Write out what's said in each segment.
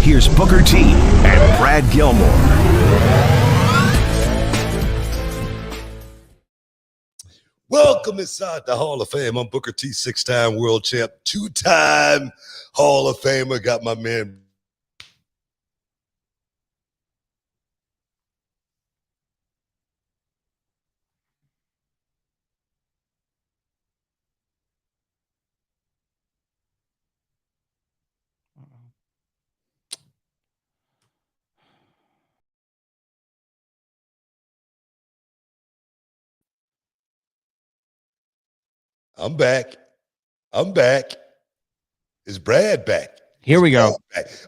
here's Booker T and Brad Gilmore. Welcome inside the Hall of Fame. I'm Booker T, 6-time world champ, 2-time Hall of Famer. Got my man. I'm back. Is Brad back? Here we go.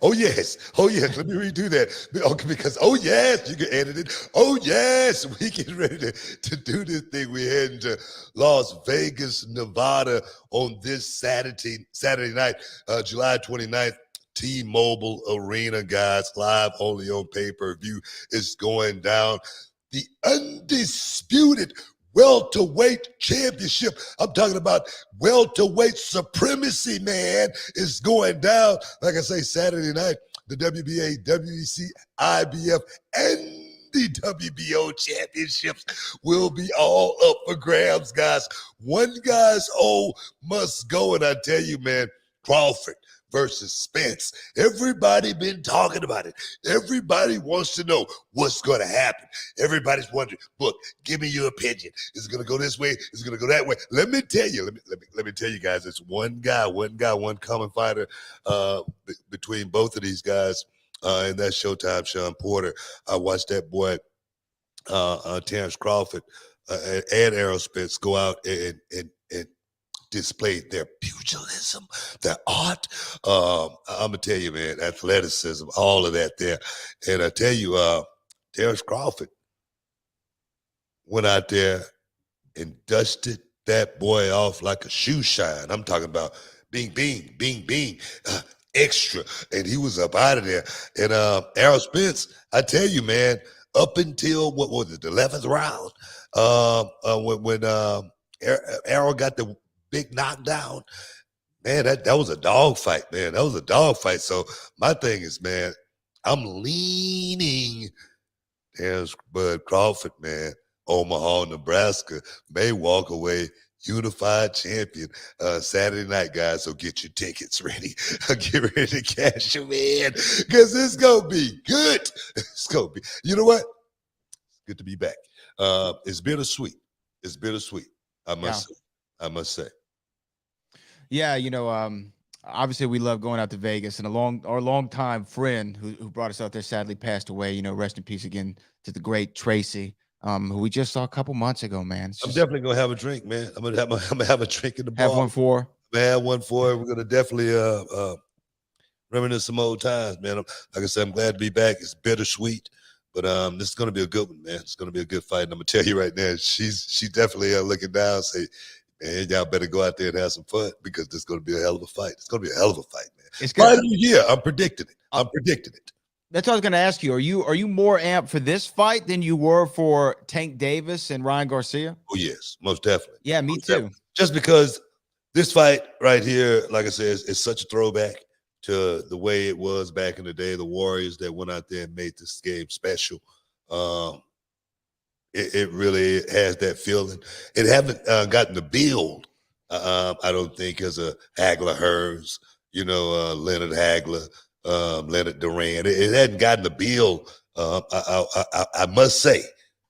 Oh, yes. Let me redo that. Okay, because, oh, yes, you can edit it. Oh, yes, we get ready to do this thing. We're heading to Las Vegas, Nevada on this Saturday night, July 29th. T-Mobile Arena, guys, live only on pay-per-view. It's going down. The undisputed welterweight championship. I'm talking about welterweight supremacy, man. Is going down. Like I say, Saturday night, the WBA, WEC, IBF, and the WBO championships will be all up for grabs, guys. One guy's must go, and I tell you, man, Crawford versus Spence. Everybody been talking about it. Everybody wants to know what's going to happen. Everybody's wondering, look, give me your opinion. Is it going to go this way? Is it going to go that way? Let me tell you, let me tell you guys, it's one common fighter between both of these guys, and that's Showtime Sean Porter. I watched that boy, Terrence Crawford and Errol Spence go out and displayed their pugilism, their art. I'm gonna tell you, man, athleticism, all of that there. And I tell you, Terrence Crawford went out there and dusted that boy off like a shoe shine. I'm talking about bing, extra. And he was up out of there. And Errol Spence, I tell you, man, up until, what was it, the 11th round, when Errol got the big knockdown, man, that was a dog fight, man. That was a dog fight. So my thing is, man, I'm leaning Terrence Bud Crawford, man. Omaha, Nebraska may walk away unified champion Saturday night, guys. So get your tickets ready. Get ready to cash them in, because it's gonna be good. It's gonna be. You know what? It's good to be back. It's bittersweet. I must say. Yeah, obviously we love going out to Vegas, and our longtime friend who brought us out there sadly passed away. Rest in peace again to the great Tracy, who we just saw a couple months ago, man. I'm definitely gonna have a drink, man. I'm gonna have a drink in the bar. Have one for. Man, one for. We're gonna definitely reminisce some old times, man. Like I said, I'm glad to be back. It's bittersweet, but this is gonna be a good one, man. It's gonna be a good fight. And I'm gonna tell you right now, she's definitely looking down, say, man, y'all better go out there and have some fun, because this is going to be a hell of a fight. It's going to be a hell of a fight, man. It's good. Yeah, I'm predicting it. That's what I was going to ask you. Are you more amped for this fight than you were for Tank Davis and Ryan Garcia? Oh, yes, most definitely. Yeah, me too. Just because this fight right here, like I said, is such a throwback to the way it was back in the day, the Warriors that went out there and made this game special. It really has that feeling. It haven't gotten the build, I don't think, as a Hagler Hearns, Leonard Hagler, Leonard Duran. It hadn't gotten the build. I must say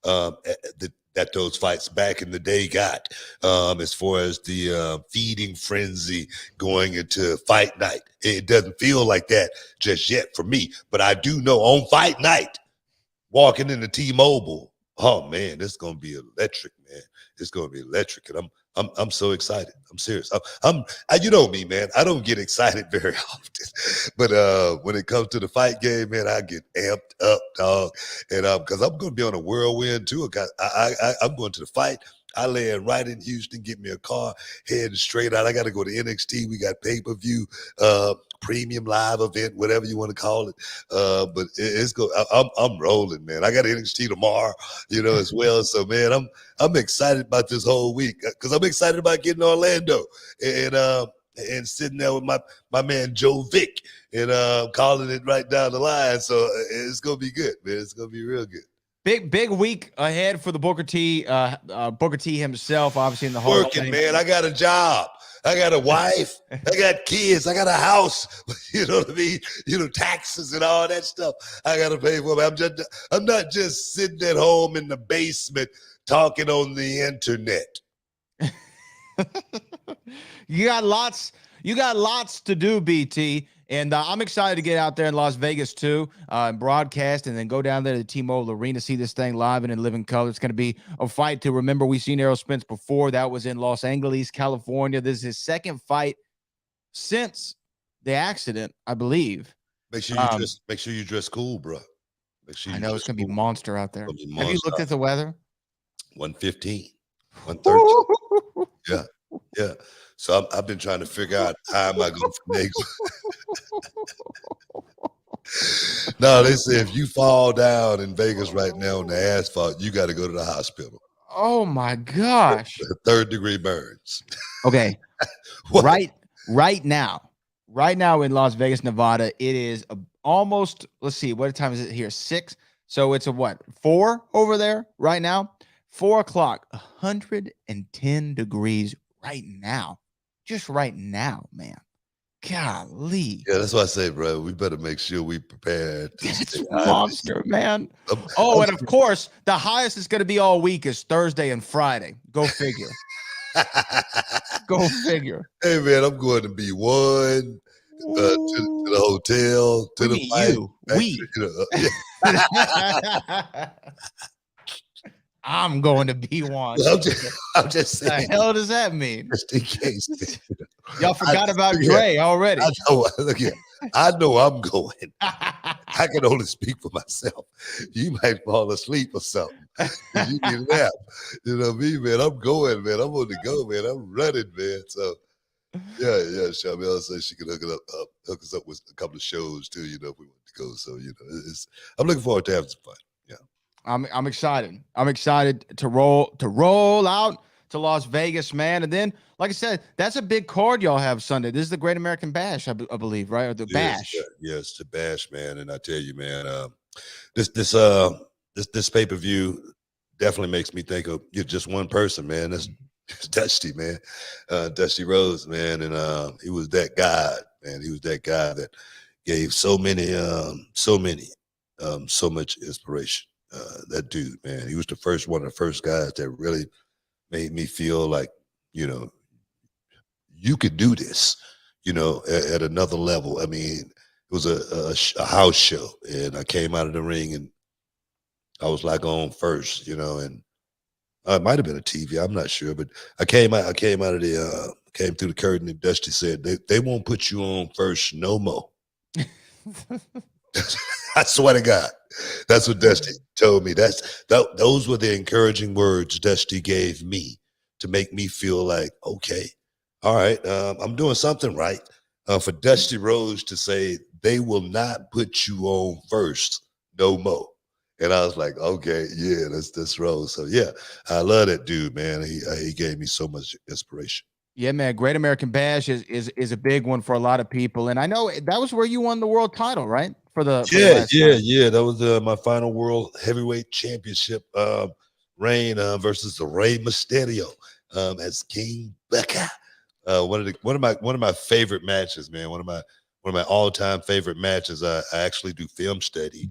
that those fights back in the day got, as far as the feeding frenzy going into fight night. It doesn't feel like that just yet for me. But I do know on fight night, walking into T-Mobile, oh man, this is gonna be electric, man. It's gonna be electric, and I'm so excited. I'm serious. You know me, man. I don't get excited very often, but when it comes to the fight game, man, I get amped up, dog. And because I'm gonna be on a whirlwind too. I'm going to the fight. I land right in Houston, get me a car, heading straight out. I got to go to NXT. We got pay-per-view, premium live event, whatever you want to call it. But it's go. I'm rolling, man. I got NXT tomorrow, as well. So, man, I'm excited about this whole week, because I'm excited about getting to Orlando. And and sitting there with my man Joe Vick and calling it right down the line. So it's gonna be good, man. It's gonna be real good. Big week ahead for the Booker T. Booker T himself, obviously in the Hall of Working, Fame. man. I got a job. I got a wife. I got kids. I got a house. You know what I mean? You know, taxes and all that stuff I got to pay for. I'm not just sitting at home in the basement talking on the internet. You got lots to do, BT. And I'm excited to get out there in Las Vegas too, and broadcast, and then go down there to the T-Mobile Arena, see this thing live and in living color. It's going to be a fight to remember. We've seen Errol Spence before. That was in Los Angeles, California. This is his second fight since the accident, I believe. Make sure you dress cool, bro. Make sure I know it's going to be monster out there. Have you looked at the weather? 115, 113. Yeah. So I've been trying to figure out how am I going to make. No, they say if you fall down in Vegas right now on the asphalt, you got to go to the hospital. Oh my gosh! 3rd-degree burns. Okay, right now in Las Vegas, Nevada, it is almost. Let's see, what time is it here? 6. So it's 4 over there right now. 4 o'clock, 110 degrees right now. Just right now, man. Golly. Yeah, that's why I say, bro, we better make sure we prepared. It's monster, man. And of course, the highest it's going to be all week is Thursday and Friday. Go figure. Go figure. Hey, man, I'm going to be one to the hotel, to the fight. I'm going to be one. I'm just saying. The hell does that mean? Just in case. Y'all forgot about Dre already. I know I'm going. I can only speak for myself. You might fall asleep or something. You need a nap. You know me, man. I'm going, man. I'm on the go, man. I'm running, man. So yeah. Shamel says she can hook us up with a couple of shows too, you know, if we want to go. So, you know, I'm looking forward to having some fun. Yeah. I'm excited. I'm excited to roll out to Las Vegas, man. And then, like I said, that's a big card y'all have Sunday. This is the Great American Bash, I believe, right? Or the Bash. Yes, the Bash, man. And I tell you, man, this pay-per-view definitely makes me think of just one person, man. That's Dusty, man. Dusty Rhodes, man. And he was that guy, man. He was that guy that gave so much inspiration. That dude, man, he was one of the first guys that really made me feel like, you know, you could do this, you know, at another level. I mean, it was a house show, and I came out of the ring, and I was like on first, you know, and it might have been a TV, I'm not sure, but I came through the curtain, and Dusty said, they won't put you on first no more. I swear to God, that's what Dusty told me. Those were the encouraging words Dusty gave me to make me feel like, okay, all right, I'm doing something right. For Dusty Rhodes to say they will not put you on first no more, and I was like, okay, yeah, that's Rhodes. So yeah, I love that dude, man. He gave me so much inspiration. Yeah, man. Great American Bash is a big one for a lot of people, and I know that was where you won the world title, right? For the That was my final world heavyweight championship reign versus the Rey Mysterio as King Booker. One of my favorite matches, man. One of my all-time favorite matches. I actually do film study,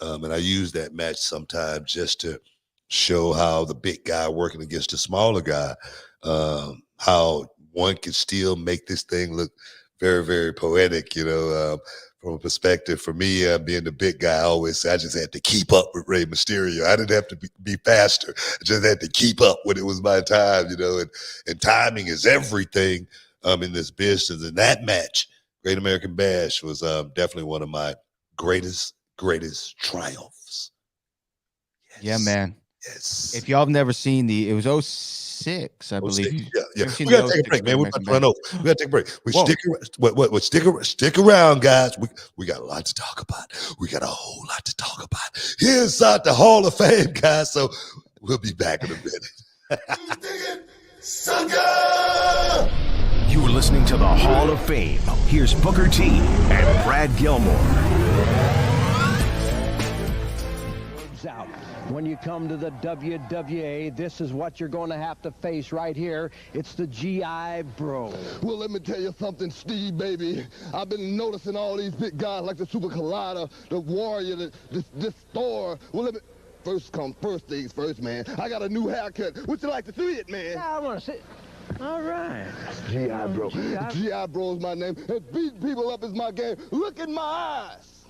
and I use that match sometimes just to show how the big guy working against the smaller guy, how one can still make this thing look very, very poetic, you know. From a perspective, for me, being the big guy, I just had to keep up with Rey Mysterio. I didn't have to be faster. I just had to keep up when it was my time, you know, and timing is everything in this business. And that match, Great American Bash, was definitely one of my greatest triumphs. Yes. Yeah, man. Yes. If y'all have never seen it was 06, I believe. Yeah. We gotta take a break, man. We're about to run over. We gotta take a break. Stick around, guys. We got a lot to talk about. We got a whole lot to talk about here inside the Hall of Fame, guys. So we'll be back in a minute. You're listening to the Hall of Fame. Here's Booker T and Brad Gilmore. Out. When you come to the WWE, this is what you're going to have to face right here. It's the GI Bro. Well, let me tell you something, Steve, baby. I've been noticing all these big guys like the Super Collider, the Warrior, this Thor. Well, let me... First things first, man. I got a new haircut. Would you like to see it, man? Yeah, I want to see. All right. GI Bro. GI Bro is my name. And beating people up is my game. Look in my eyes.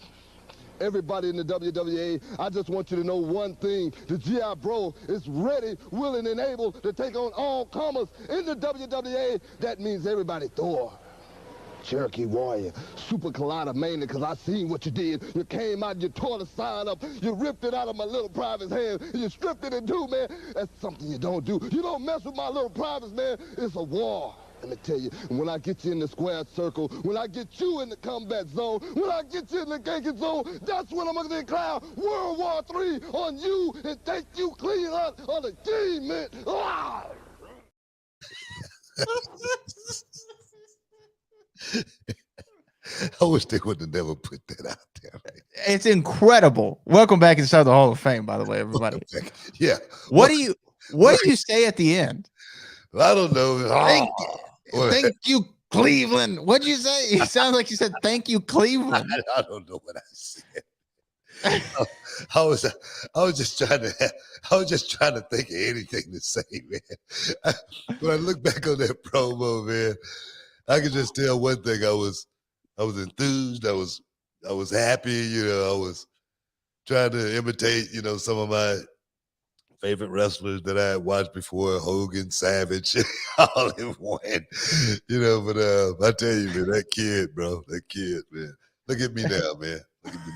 Everybody in the WWE, I just want you to know one thing. The GI Bro is ready, willing, and able to take on all comers in the WWE. That means everybody. Thor, Cherokee Warrior, Super Collider, mainly because I seen what you did. You came out, you tore the sign up, you ripped it out of my little private's hand, and you stripped it in two, man. That's something you don't do. You don't mess with my little privates, man. It's a war. Let me tell you, when I get you in the square circle, when I get you in the combat zone, when I get you in the ganking zone, that's when I'm going to declare World War III on you and take you clean out on the team, man. Ah! I wish they would have never put that out there. It's incredible. Welcome back inside the Hall of Fame, by the way, everybody. Yeah. What do you say at the end? I don't know. Thank you, Cleveland. What'd you say? It sounds like you said, thank you, Cleveland. I don't know what I said. I was just trying to think of anything to say, man. When I look back on that promo, man, I can just tell one thing. I was enthused. I was happy. You know, I was trying to imitate, you know, some of my favorite wrestlers that I had watched before, Hogan, Savage, all in one, you know, but I tell you, man, that kid, man, look at me now, man. Look at me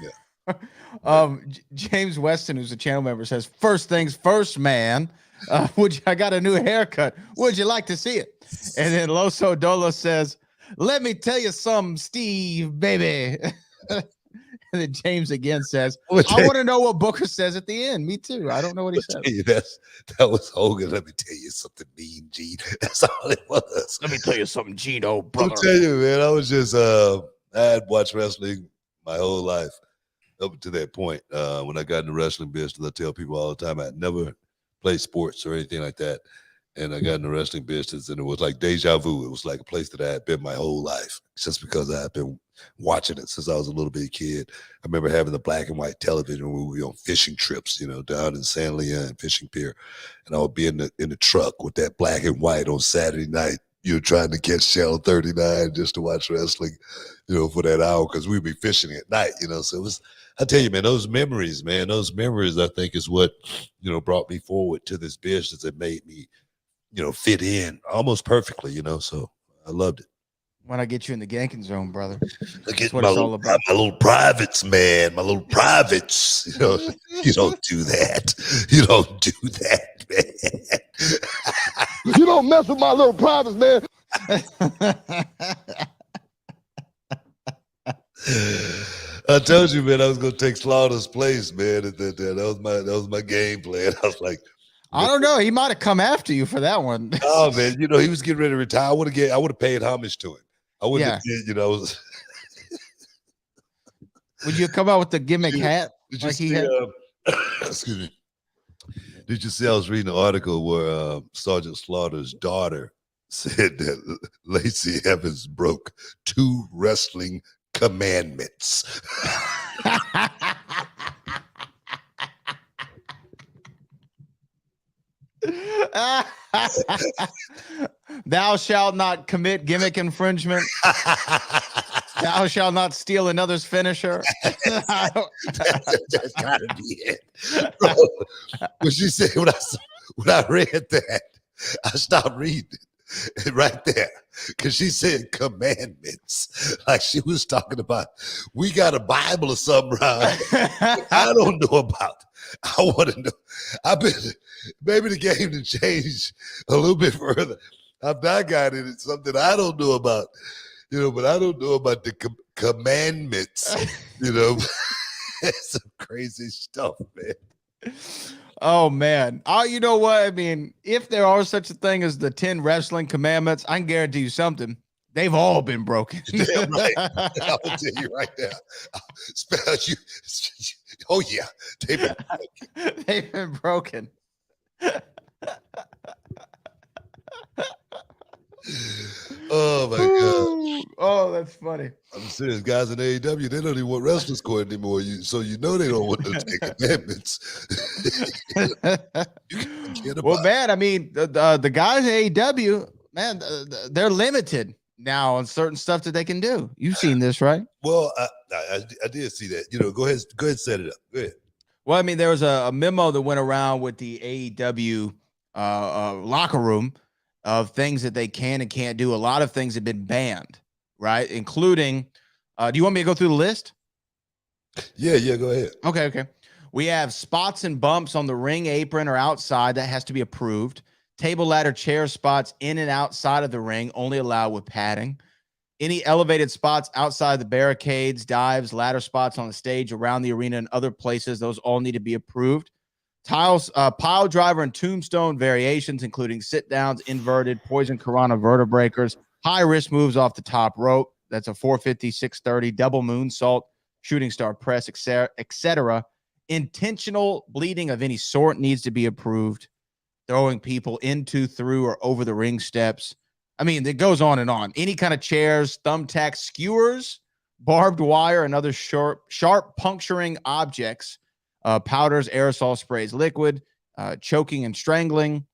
now. James Weston, who's a channel member, says, first things first, man. I got a new haircut. Would you like to see it? And then Loso Dolo says, let me tell you something, Steve, baby. And then James again says, I want to know what Booker says at the end. Me too. I don't know what he says. That was Hogan. Let me tell you something, Mean Gene. That's all it was. Let me tell you something, Gino, brother. I'll tell you, man, I was just, I had watched wrestling my whole life up to that point. When I got in the wrestling business, I tell people all the time, I never played sports or anything like that. And I got in the wrestling business, and it was like deja vu. It was like a place that I had been my whole life, just because I had been watching it since I was a little bitty kid. I remember having the black and white television when we were on fishing trips, you know, down in San Leon Fishing Pier. And I would be in the truck with that black and white on Saturday night, you know, trying to catch Channel 39 just to watch wrestling, you know, for that hour, because we'd be fishing at night, you know. So it was, I tell you, man, those memories, I think is what, you know, brought me forward to this business that made me, you know, fit in almost perfectly, you know. So I loved it. When I get you in the ganking zone, brother. That's what it's all about. My little privates, man. My little privates. You know, you don't do that. You don't do that, man. You don't mess with my little privates, man. I told you, man, I was gonna take Slaughter's place, man. That was my game plan. I was like, I don't know. He might have come after you for that one. Oh man, you know, he was getting ready to retire. I would have paid homage to him. I wouldn't have, you know. Would you come out with the gimmick hat? Did you see, excuse me. Did you see? I was reading an article where Sergeant Slaughter's daughter said that Lacey Evans broke 2 wrestling commandments. Thou shalt not commit gimmick infringement. Thou shalt not steal another's finisher. That's gotta be it. Bro, when she said, when I read that, I stopped reading it right there, because she said commandments, like she was talking about we got a Bible or something around I don't know about. I want to know. I've been, maybe the game to change a little bit further. I've not got it. It's something I don't know about, you know, but I don't know about the commandments, you know. It's some crazy stuff, man. Oh, man. Oh, you know what? I mean, if there are such a thing as the 10 wrestling commandments, I can guarantee you something. They've all been broken. Damn right. I'll tell you right now. Oh yeah, they've been broken. They've been broken. Oh my God. Oh, that's funny. I'm serious. Guys in AEW, they don't even want wrestlers court anymore. So you know they don't want those Ten Commandments. Well, man, I mean, the guys at AEW, man, they're limited now on certain stuff that they can do. You've seen this, right? Well, I did see that. Go ahead, set it up. Go ahead. Well, I mean, there was a memo that went around with the AEW locker room of things that they can and can't do. A lot of things have been banned, right? Including, do you want me to go through the list? Yeah, go ahead. Okay. We have spots and bumps on the ring apron or outside that has to be approved. Table, ladder, chair spots in and outside of the ring only allowed with padding. Any elevated spots outside the barricades, dives, ladder spots on the stage, around the arena, and other places, those all need to be approved. Tiles, pile driver, and tombstone variations, including sit downs, inverted, poison Karana vertebreakers, high risk moves off the top rope. That's a 450, 630, double moonsault, shooting star press, etc. Intentional bleeding of any sort needs to be approved. Throwing people into, through, or over the ring steps. I mean, it goes on and on. Any kind of chairs, thumbtacks, skewers, barbed wire, and other sharp puncturing objects, powders, aerosol sprays, liquid, choking and strangling,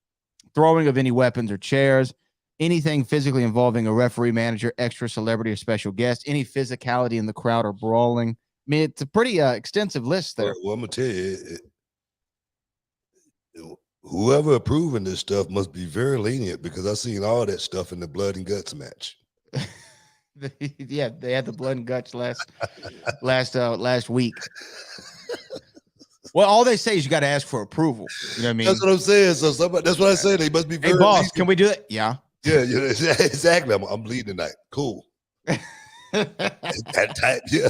throwing of any weapons or chairs, anything physically involving a referee, manager, extra, celebrity, or special guest, any physicality in the crowd or brawling. I mean, it's a pretty extensive list there. Well, I'm going to tell you, whoever approving this stuff must be very lenient, because I've seen all that stuff in the blood and guts match. Yeah, they had the blood and guts last week. Well, all they say is you got to ask for approval. You know what I mean? That's what I'm saying. So that's what I said. They must be very Hey, boss, lenient. can we do it? Yeah. Yeah, exactly. I'm bleeding tonight. Cool. That type, yeah.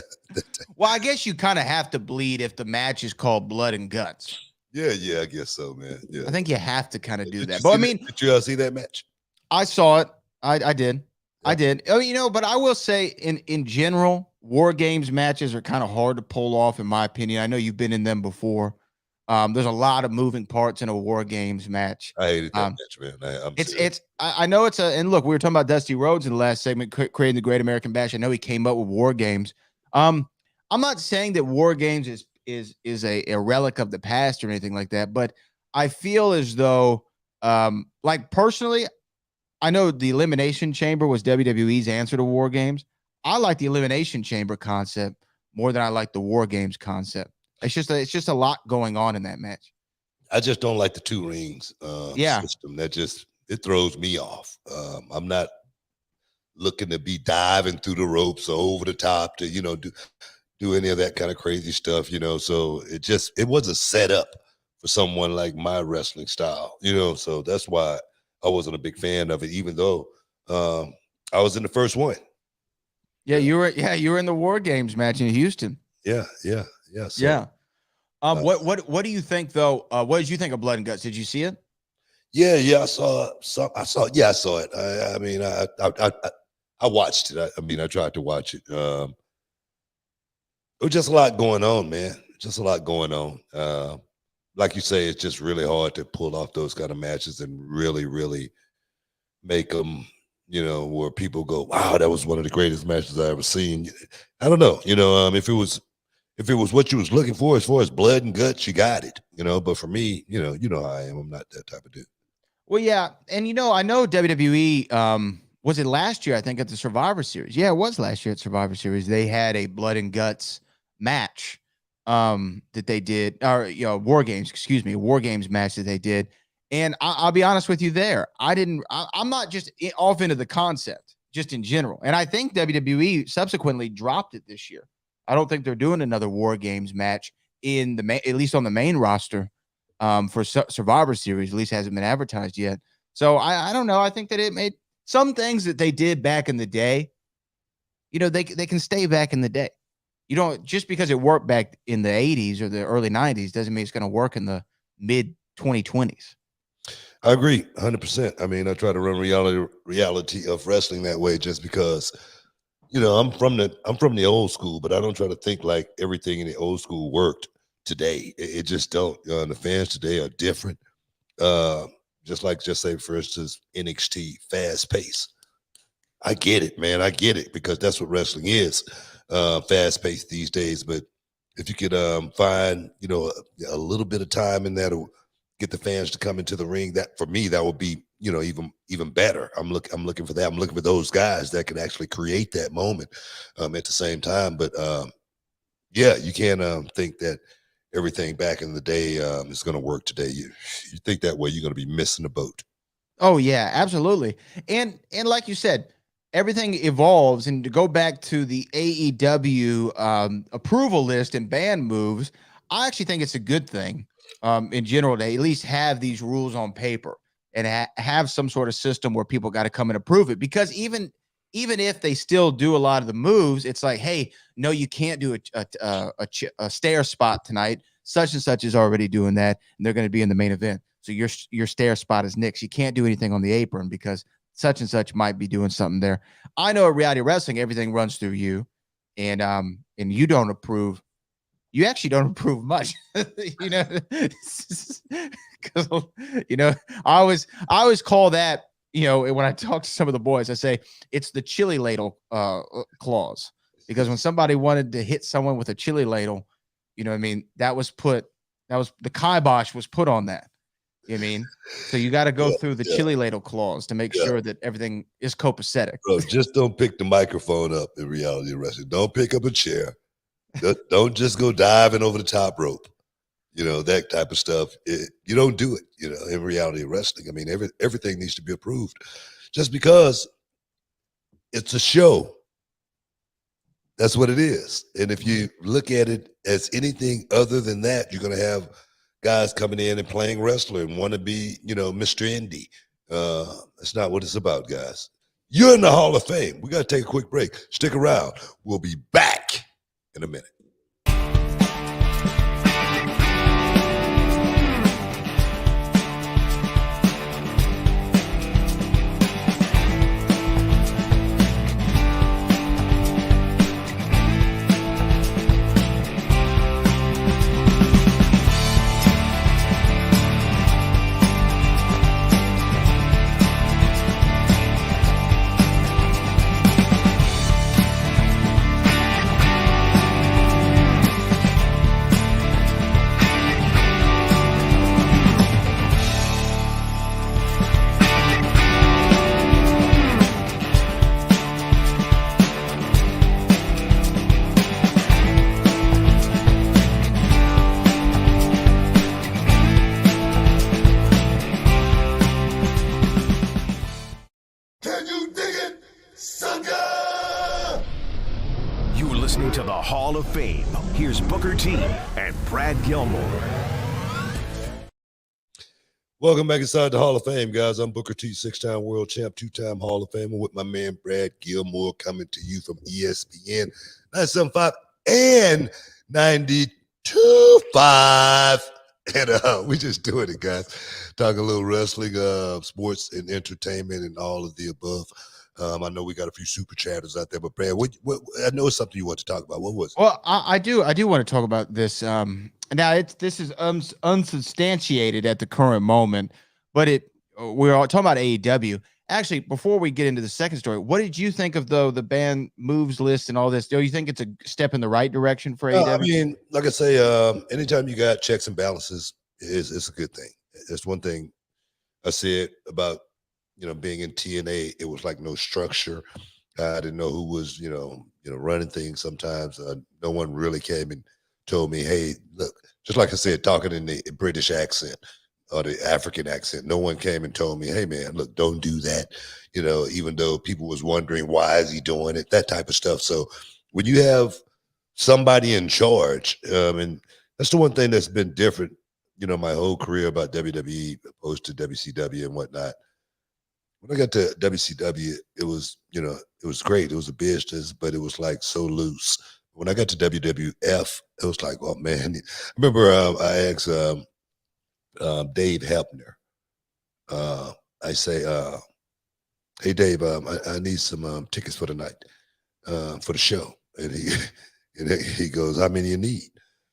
Well, I guess you kind of have to bleed if the match is called blood and guts. Yeah, I guess so, man. Yeah, I think you have to kind of do Did that. you But I see mean, did you see that match? I saw it. I did. Yeah. I did. Oh, but I will say in general, War Games matches are kind of hard to pull off, in my opinion. I know you've been in them before. There's a lot of moving parts in a War Games match. I hated that match, man. I know it's and look, we were talking about Dusty Rhodes in the last segment, creating the Great American Bash. I know he came up with War Games. I'm not saying that War Games is a relic of the past or anything like that, but I feel as though, like personally, I know the Elimination Chamber was WWE's answer to War Games. I like the Elimination Chamber concept more than I like the War Games concept. It's just a lot going on in that match. I just don't like the two rings system. It throws me off. I'm not looking to be diving through the ropes or over the top to do any of that kind of crazy stuff. So it wasn't set up for someone like my wrestling style. So that's why I wasn't a big fan of it, even though I was in the first one. Yeah, you were in the War Games match in Houston. Yeah. So, yeah. What do you think though? What did you think of Blood and Guts? Did you see it? Yeah. I saw it. I mean, I watched it. I tried to watch it. There was just a lot going on, man. Just a lot going on. Like you say, it's just really hard to pull off those kind of matches and really, really make them, where people go, wow, that was one of the greatest matches I ever seen. I don't know, if it was what you was looking for as far as blood and guts, you got it, but for me, you know how I am. I'm not that type of dude. Well, yeah. And, I know WWE, was it last year? I think at the Survivor Series. Yeah, it was last year at Survivor Series. They had a blood and guts match that they did, or War Games match that they did. And I'll be honest with you there. I'm not just off into the concept, just in general. And I think WWE subsequently dropped it this year. I don't think they're doing another War Games match at least on the main roster for Survivor Series. At least hasn't been advertised yet. So I don't know. I think that it made some things that they did back in the day. They can stay back in the day. Just because it worked back in the 80s or the early 90s doesn't mean it's going to work in the mid 2020s. I agree 100%. I mean, I try to run reality of wrestling that way just because, I'm from the old school, but I don't try to think like everything in the old school worked today. It just don't. The fans today are different. Uh, just say for instance, NXT fast pace. I get it, man. I get it because that's what wrestling is, fast paced these days. But if you could find, a little bit of time in that to get the fans to come into the ring, that for me, that would be, even better. I'm looking for that. I'm looking for those guys that can actually create that moment at the same time. But yeah, you can't think that everything back in the day is going to work today. You think that way, you're going to be missing the boat. Oh yeah, absolutely. And like you said, everything evolves. And to go back to the AEW approval list and ban moves, I actually think it's a good thing in general to at least have these rules on paper and have some sort of system where people got to come and approve it. Because even if they still do a lot of the moves, it's like, hey, no, you can't do a stair spot tonight. Such and such is already doing that, and they're going to be in the main event. So your stair spot is Nick's. You can't do anything on the apron because such and such might be doing something there. I know at reality wrestling, everything runs through you, and you don't approve. You actually don't approve much, because I always call that, when I talk to some of the boys, I say it's the chili ladle clause, because when somebody wanted to hit someone with a chili ladle, what I mean, that was the kibosh was put on that. You know what I mean? So you got to go through the chili ladle clause to make sure that everything is copacetic. Bro, just don't pick the microphone up in reality wrestling. Don't pick up a chair. Don't just go diving over the top rope. That type of stuff. You don't do it, in reality wrestling. I mean, everything needs to be approved just because it's a show. That's what it is. And if you look at it as anything other than that, you're going to have guys coming in and playing wrestler and want to be, Mr. Indy. That's not what it's about, guys. You're in the Hall of Fame. We got to take a quick break. Stick around. We'll be back in a minute. To the Hall of Fame. Here's Booker T and Brad Gilmore. Welcome back inside the Hall of Fame, guys. I'm Booker T, 6-time world champ, 2-time Hall of Famer, with my man Brad Gilmore, coming to you from ESPN 975 and 92.5. And we just doing it, guys. Talking a little wrestling, sports, and entertainment, and all of the above. I know we got a few super chatters out there, but Brad, what I know it's something you want to talk about. What was it? Well, I do want to talk about this. Now this is unsubstantiated at the current moment, but we're all talking about AEW. Actually, before we get into the second story, what did you think of the band moves list and all this? Do you think it's a step in the right direction for AEW? I mean, like I say, anytime you got checks and balances, it's a good thing. It's one thing I said about being in TNA. It was like no structure. I didn't know who was running things. Sometimes no one really came and told me, hey, look, just like I said, talking in the British accent or the African accent, no one came and told me, hey man, look, don't do that. Even though people was wondering, why is he doing it? That type of stuff. So when you have somebody in charge, and that's the one thing that's been different, my whole career about WWE opposed to WCW and whatnot. When I got to WCW, it was great. It was a business, but it was like so loose. When I got to WWF, it was like, oh man. I remember I asked Dave Hebner, I say, hey Dave, I need some tickets for the night, for the show. And he goes, how many you need?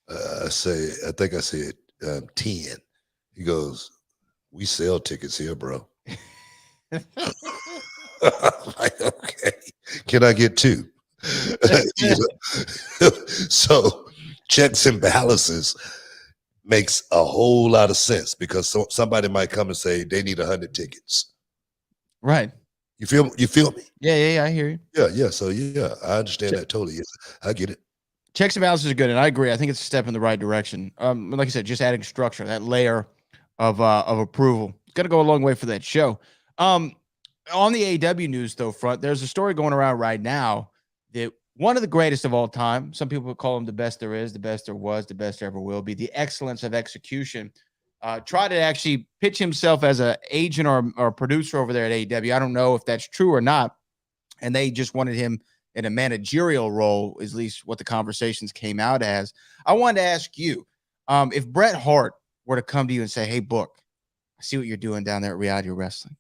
I think I said 10. He goes, we sell tickets here, bro. I'm like, okay, can I get 2? You know? So checks and balances makes a whole lot of sense because somebody might come and say they need 100 tickets. Right. You feel me? Yeah, I hear you. Yeah. So yeah, I understand that totally. Yes, I get it. Checks and balances are good, and I agree. I think it's a step in the right direction. Like I said, just adding structure, that layer of approval, it's gonna go a long way for that show. On the AEW news though front, there's a story going around right now that one of the greatest of all time, some people call him the best there is, the best there was, the best there ever will be, the excellence of execution, tried to actually pitch himself as an agent or producer over there at AEW. I don't know if that's true or not, and they just wanted him in a managerial role, at least what the conversations came out as. I wanted to ask you, if Bret Hart were to come to you and say, hey, Book, I see what you're doing down there at Reality Wrestling,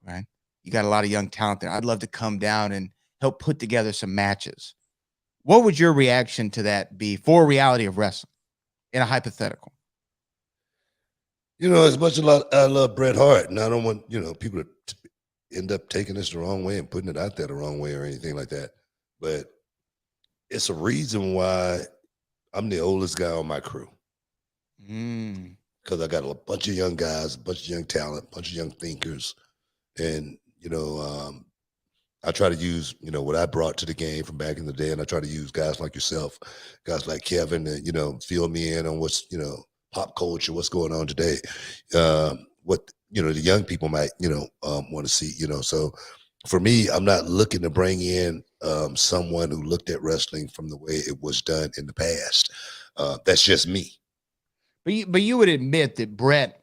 right? You got a lot of young talent there. I'd love to come down and help put together some matches. What would your reaction to that be for Reality of Wrestling in a hypothetical? You know, as much as I love Bret Hart, and I don't want, people to end up taking this the wrong way and putting it out there the wrong way or anything like that. But it's a reason why I'm the oldest guy on my crew. Because I got a bunch of young guys, a bunch of young talent, a bunch of young thinkers. And, I try to use, what I brought to the game from back in the day. And I try to use guys like yourself, guys like Kevin, and, fill me in on what's, pop culture, what's going on today. What, the young people might, want to see, So for me, I'm not looking to bring in someone who looked at wrestling from the way it was done in the past. That's just me. But you would admit that Bret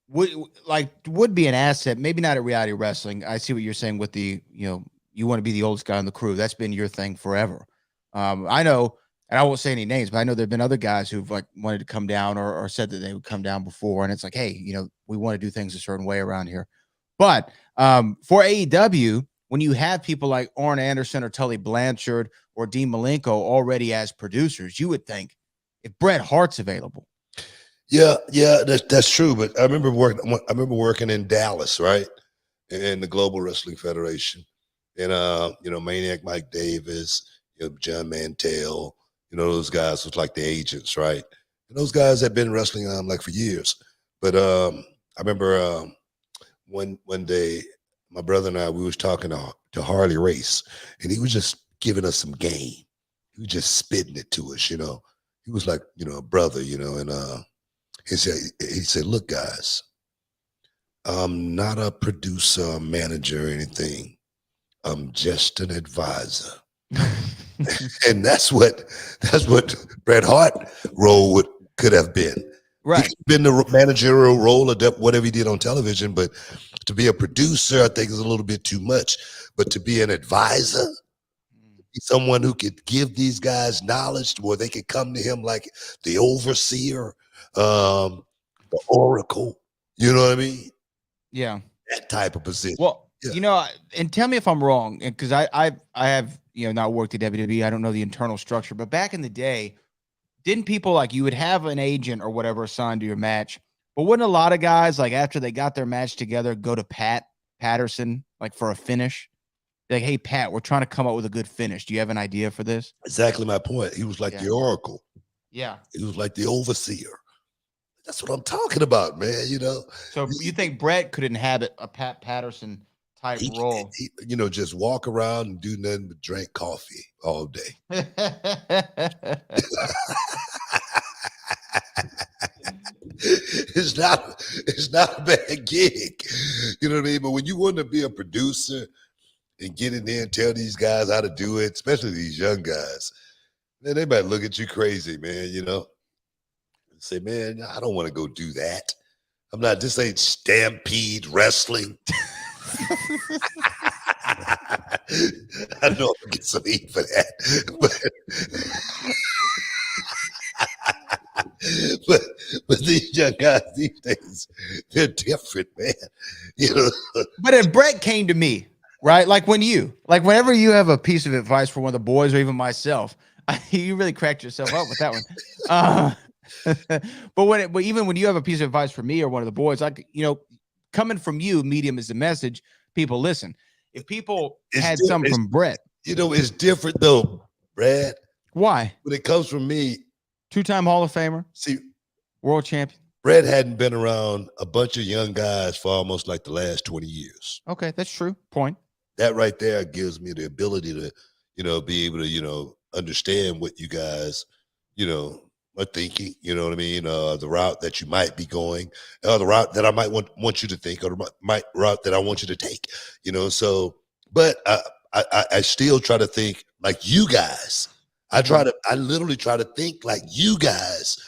would be an asset, maybe not at Reality Wrestling. I see what you're saying with the, you want to be the oldest guy on the crew. That's been your thing forever. I know, and I won't say any names, but I know there've been other guys who've wanted to come down or said that they would come down before. And it's like, hey, we want to do things a certain way around here. But for AEW, when you have people like Arn Anderson or Tully Blanchard or Dean Malenko already as producers, you would think if Bret Hart's available. Yeah, that's true. But I remember working in Dallas, right, in the Global Wrestling Federation, and Maniac Mike Davis, John Mantell, those guys was like the agents, right? And those guys had been wrestling for years. But I remember one day, my brother and I, we was talking to Harley Race, and he was just giving us some game. He was just spitting it to us, He was like, a brother, and he said, look, guys, I'm not a producer, manager, or anything. I'm just an advisor. And that's what Bret Hart role could have been. Right. He could have been the managerial role or whatever he did on television, but to be a producer, I think is a little bit too much. But to be an advisor, be someone who could give these guys knowledge where they could come to him like the overseer, the oracle, you know what I mean? Yeah. That type of position. Well, yeah. And tell me if I'm wrong, because I have, not worked at WWE. I don't know the internal structure, but back in the day, didn't people you would have an agent or whatever assigned to your match, but wouldn't a lot of guys after they got their match together, go to Pat Patterson, for a finish? Like, hey, Pat, we're trying to come up with a good finish. Do you have an idea for this? Exactly my point. He was like the oracle. Yeah. He was like the overseer. That's what I'm talking about, man. So you think Bret could inhabit a Pat Patterson type role? He, just walk around and do nothing but drink coffee all day. It's not a bad gig. You know what I mean? But when you want to be a producer and get in there and tell these guys how to do it, especially these young guys, man, they might look at you crazy, man, Say, man, I don't want to go do that. This ain't Stampede Wrestling. I know I'll get some heat for that. But But these young guys these days, they're different, man. You know. But if Brett came to me, right, whenever you have a piece of advice for one of the boys or even myself, you really cracked yourself up with that one. But even when you have a piece of advice for me or one of the boys, like, coming from you, medium is the message. People listen. If people had some from Brett, it's different though, Brad. Why? When it comes from me, 2-time Hall of Famer, see, world champion. Brett hadn't been around a bunch of young guys for almost like the last 20 years. Okay, that's true. Point. That right there gives me the ability to, be able to, understand what you guys, are thinking, you know what I mean? The route that you might be going, or the route that I might want you to think, or the route that I want you to take, so, but I still try to think like you guys. I literally try to think like you guys,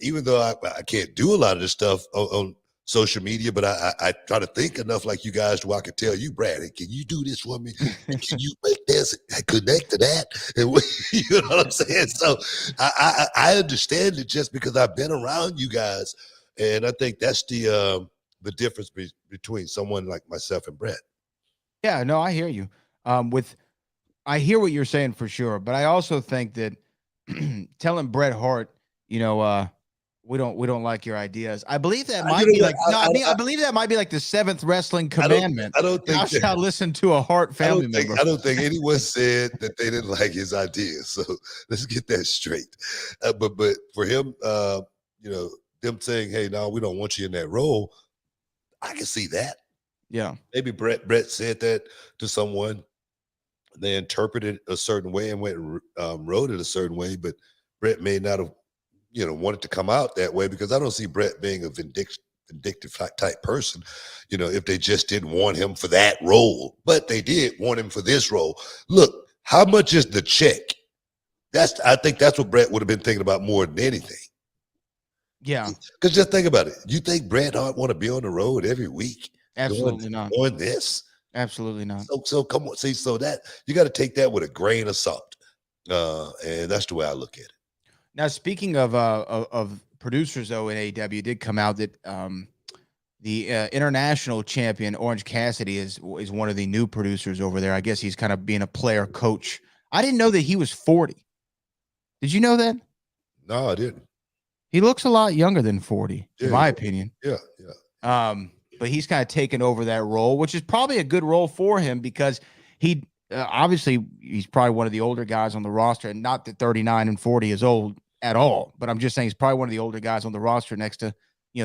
even though I can't do a lot of this stuff on social media, but I try to think enough like you guys where I can tell you, Brad, can you do this for me? Can you make this connect to that? And you know what I'm saying? So I understand it just because I've been around you guys, and I think that's the difference between someone like myself and Brett. Yeah, no, I hear you. I hear what you're saying for sure, but I also think that telling Bret Hart, we don't like your ideas. I believe that might be like I believe that might be like the 7th wrestling commandment. I don't think I shall listen to a Hart family member. I don't think anyone said that they didn't like his ideas. So let's get that straight. But for him, them saying, "Hey, no, we don't want you in that role," I can see that. Yeah, maybe Brett said that to someone. They interpreted it a certain way and went and wrote it a certain way, but Brett may not have, wanted to come out that way, because I don't see Brett being a vindictive type person, if they just didn't want him for that role, but they did want him for this role. Look, how much is the check? I think that's what Brett would have been thinking about more than anything. Yeah. Because just think about it. You think Bret Hart want to be on the road every week? Absolutely not. Doing this? Absolutely not. So come on, see, so that you got to take that with a grain of salt, and that's the way I look at it. Now, speaking of producers, though, in AEW, did come out that the international champion Orange Cassidy is one of the new producers over there. I guess he's kind of being a player coach. I didn't know that he was 40. Did you know that? No, I didn't. He looks a lot younger than 40, in my opinion. Yeah. But he's kind of taken over that role, which is probably a good role for him, because he obviously he's probably one of the older guys on the roster, and not that 39 and 40 is old at all, but I'm just saying he's probably one of the older guys on the roster next to,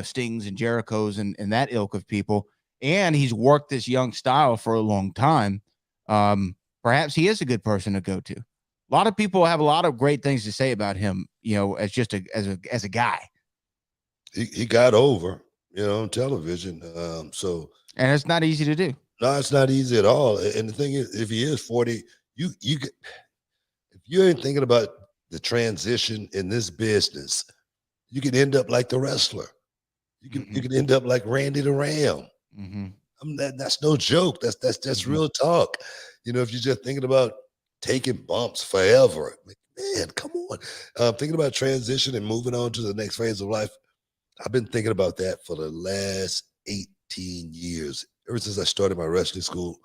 Stings and Jericho's and that ilk of people. And he's worked this young style for a long time. Perhaps he is a good person to go to. A lot of people have a lot of great things to say about him, as just as a guy. He got over, on television. And it's not easy to do. No, it's not easy at all. And the thing is, if he is 40, if you ain't thinking about the transition in this business, you can end up like the wrestler. You can end up like Randy the Ram. That's no joke. That's real talk. If you're just thinking about taking bumps forever, man, come on. Thinking about transition and moving on to the next phase of life. I've been thinking about that for the last 18 years. Ever since I started my wrestling school,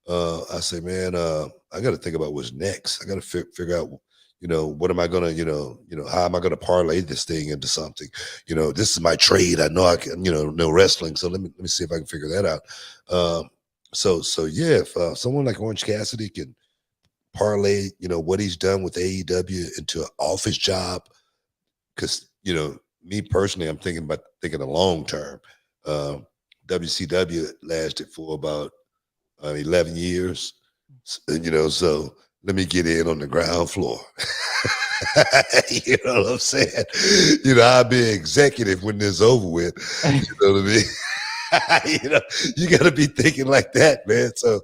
I say, man, I got to think about what's next. I got to figure out, what am I going to, how am I going to parlay this thing into something? This is my trade. I know I can, know wrestling. So let me see if I can figure that out. So yeah, if someone like Orange Cassidy can parlay, what he's done with AEW into an office job, because, me personally, I'm thinking a long term. WCW lasted for about 11 years, so let me get in on the ground floor. You know what I'm saying? I'll be executive when this is over with. You know what I mean? You got to be thinking like that, man. So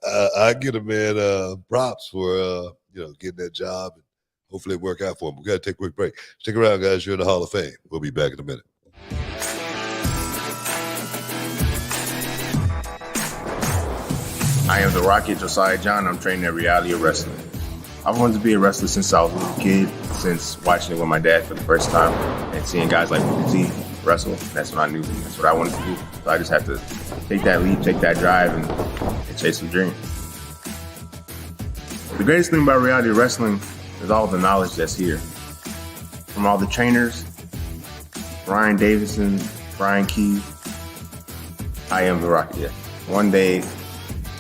I give a man props for getting that job, and hopefully it work out for him. We got to take a quick break. Stick around, guys. You're in the Hall of Fame. We'll be back in a minute. I am the Rocket Josiah John. I'm training at Reality of Wrestling. I've wanted to be a wrestler since I was a little kid, since watching it with my dad for the first time and seeing guys like Booker T wrestle. That's when I knew that's what I wanted to do. So I just had to take that leap, take that drive, and chase the dream. The greatest thing about reality wrestling is all the knowledge that's here. From all the trainers, Ryan Davison, Brian Key, I am the Rocket. Yeah. One day,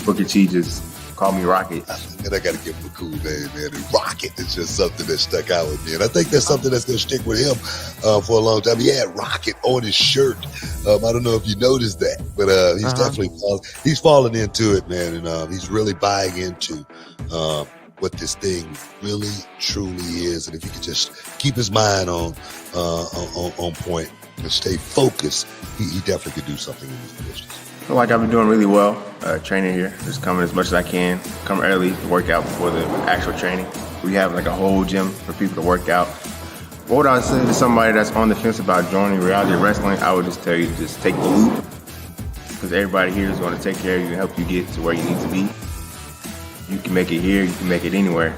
Booker T just called me Rocket. And I got to give him a cool name, man. And Rocket is just something that stuck out with me. And I think that's something that's going to stick with him for a long time. He had Rocket on his shirt. I don't know if you noticed that, but he's definitely he's falling into it, man. And he's really buying into what this thing really, truly is. And if he could just keep his mind on point and stay focused, he definitely could do something in this business. I feel like I've been doing really well training here. Just coming as much as I can. Come early to work out before the actual training. We have like a whole gym for people to work out. What would I say to somebody that's on the fence about joining reality wrestling? I would just tell you, just take the loop. Because everybody here is going to take care of you and help you get to where you need to be. You can make it here, you can make it anywhere.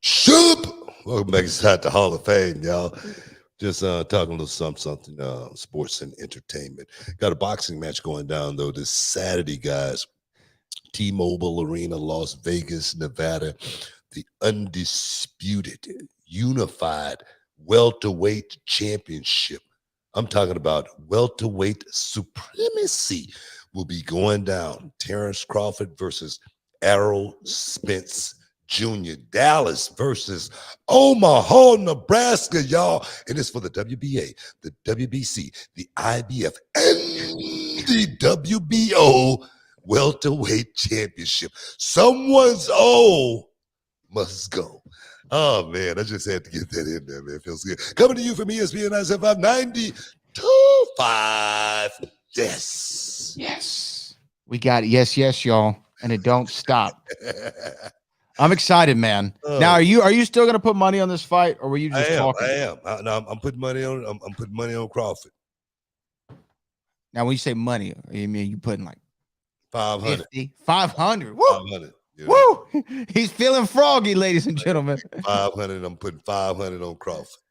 Soup! Welcome back inside the Hall of Fame, y'all. Just talking a little something, sports and entertainment. Got a boxing match going down, though, this Saturday, guys. T-Mobile Arena, Las Vegas, Nevada. The undisputed, unified welterweight championship. I'm talking about welterweight supremacy will be going down. Terrence Crawford versus Errol Spence Jr. Dallas versus Omaha, Nebraska, y'all. And it's for the WBA, the WBC, the IBF, and the WBO welterweight championship. Someone's must go. Oh, man, I just had to get that in there, man. It feels good. Coming to you from ESPN 975 92.5. Yes. Yes. We got it. Yes, y'all. And it don't stop. I'm excited, man. Now, are you still going to put money on this fight, or were you just talking? I am. I'm putting money on. I'm putting money on Crawford. Now, when you say money, you mean you putting like 500. 500. Woo! 500. You know? Woo! He's feeling froggy, ladies and gentlemen. 500. I'm putting 500 on Crawford.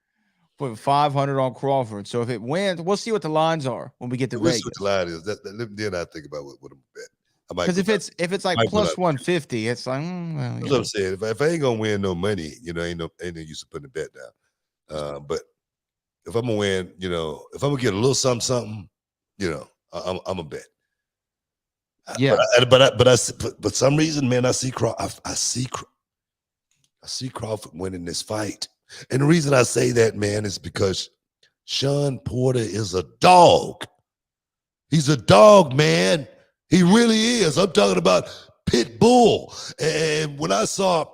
Putting 500 on Crawford. So if it wins, we'll see what the lines are when we get to Vegas. See what the line is. Then I think about what I'm bet. Because if it's like plus 150, it's like well, that's what I'm saying. If I ain't gonna win no money, ain't no use of putting a bet down. But if I'm gonna win, if I'm gonna get a little something, I'm a bet. Yeah. But some reason, man, I see Crawford winning this fight, and the reason I say that, man, is because Sean Porter is a dog. He's a dog, man. He really is. I'm talking about pit bull. And when I saw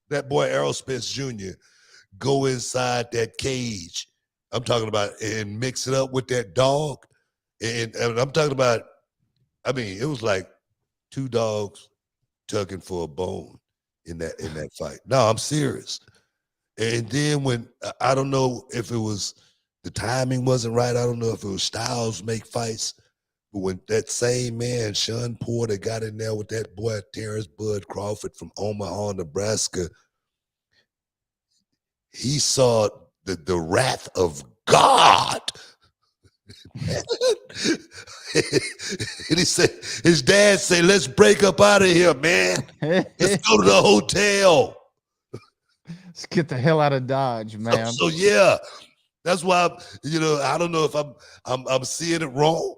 that boy Errol Spence Jr. go inside that cage, I'm talking about and mix it up with that dog, and I'm talking about. I mean, it was like two dogs tugging for a bone in that fight. No, I'm serious. And then when I don't know if it was the timing wasn't right. I don't know if it was styles make fights. But when that same man, Sean Porter, got in there with that boy Terrence Bud Crawford from Omaha, Nebraska, he saw the wrath of God. And he said, his dad said, let's break up out of here, man. Let's go to the hotel. Let's get the hell out of Dodge, man. So yeah, that's why I don't know if I'm seeing it wrong,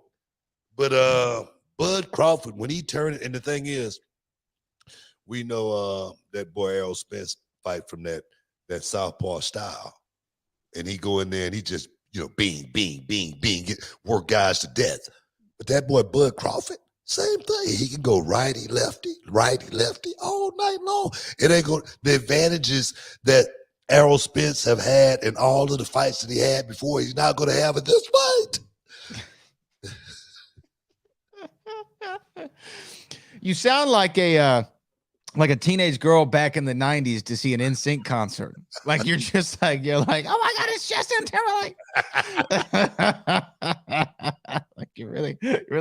but Bud Crawford, when he turned it, and the thing is, we know that boy Errol Spence fight from that southpaw style, and he go in there and he just bing, work guys to death. But that boy Bud Crawford, same thing. He can go righty, lefty all night long. It ain't going. The advantages that Errol Spence have had in all of the fights that he had before, he's not going to have in this fight. You sound like a like a teenage girl back in the 90s to see an NSYNC concert. Like you're like, oh my God, it's Justin Timberlake. Like you're really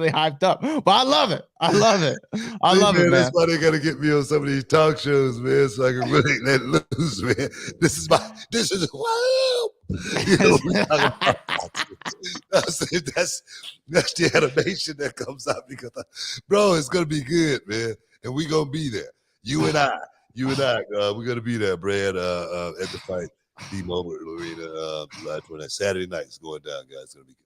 hyped up. But I love it. I love it. I love it, man. That's why they gotta get me on some of these talk shows, man, so I can really let loose, man. This is wow. You know what we talking about? That's the animation that comes out because, bro, it's gonna be good, man, and we gonna be there. You and I, we're gonna be there, Brad, at the fight, T-Mobile Arena, July 29th. Saturday night is going down, guys. It's gonna be good.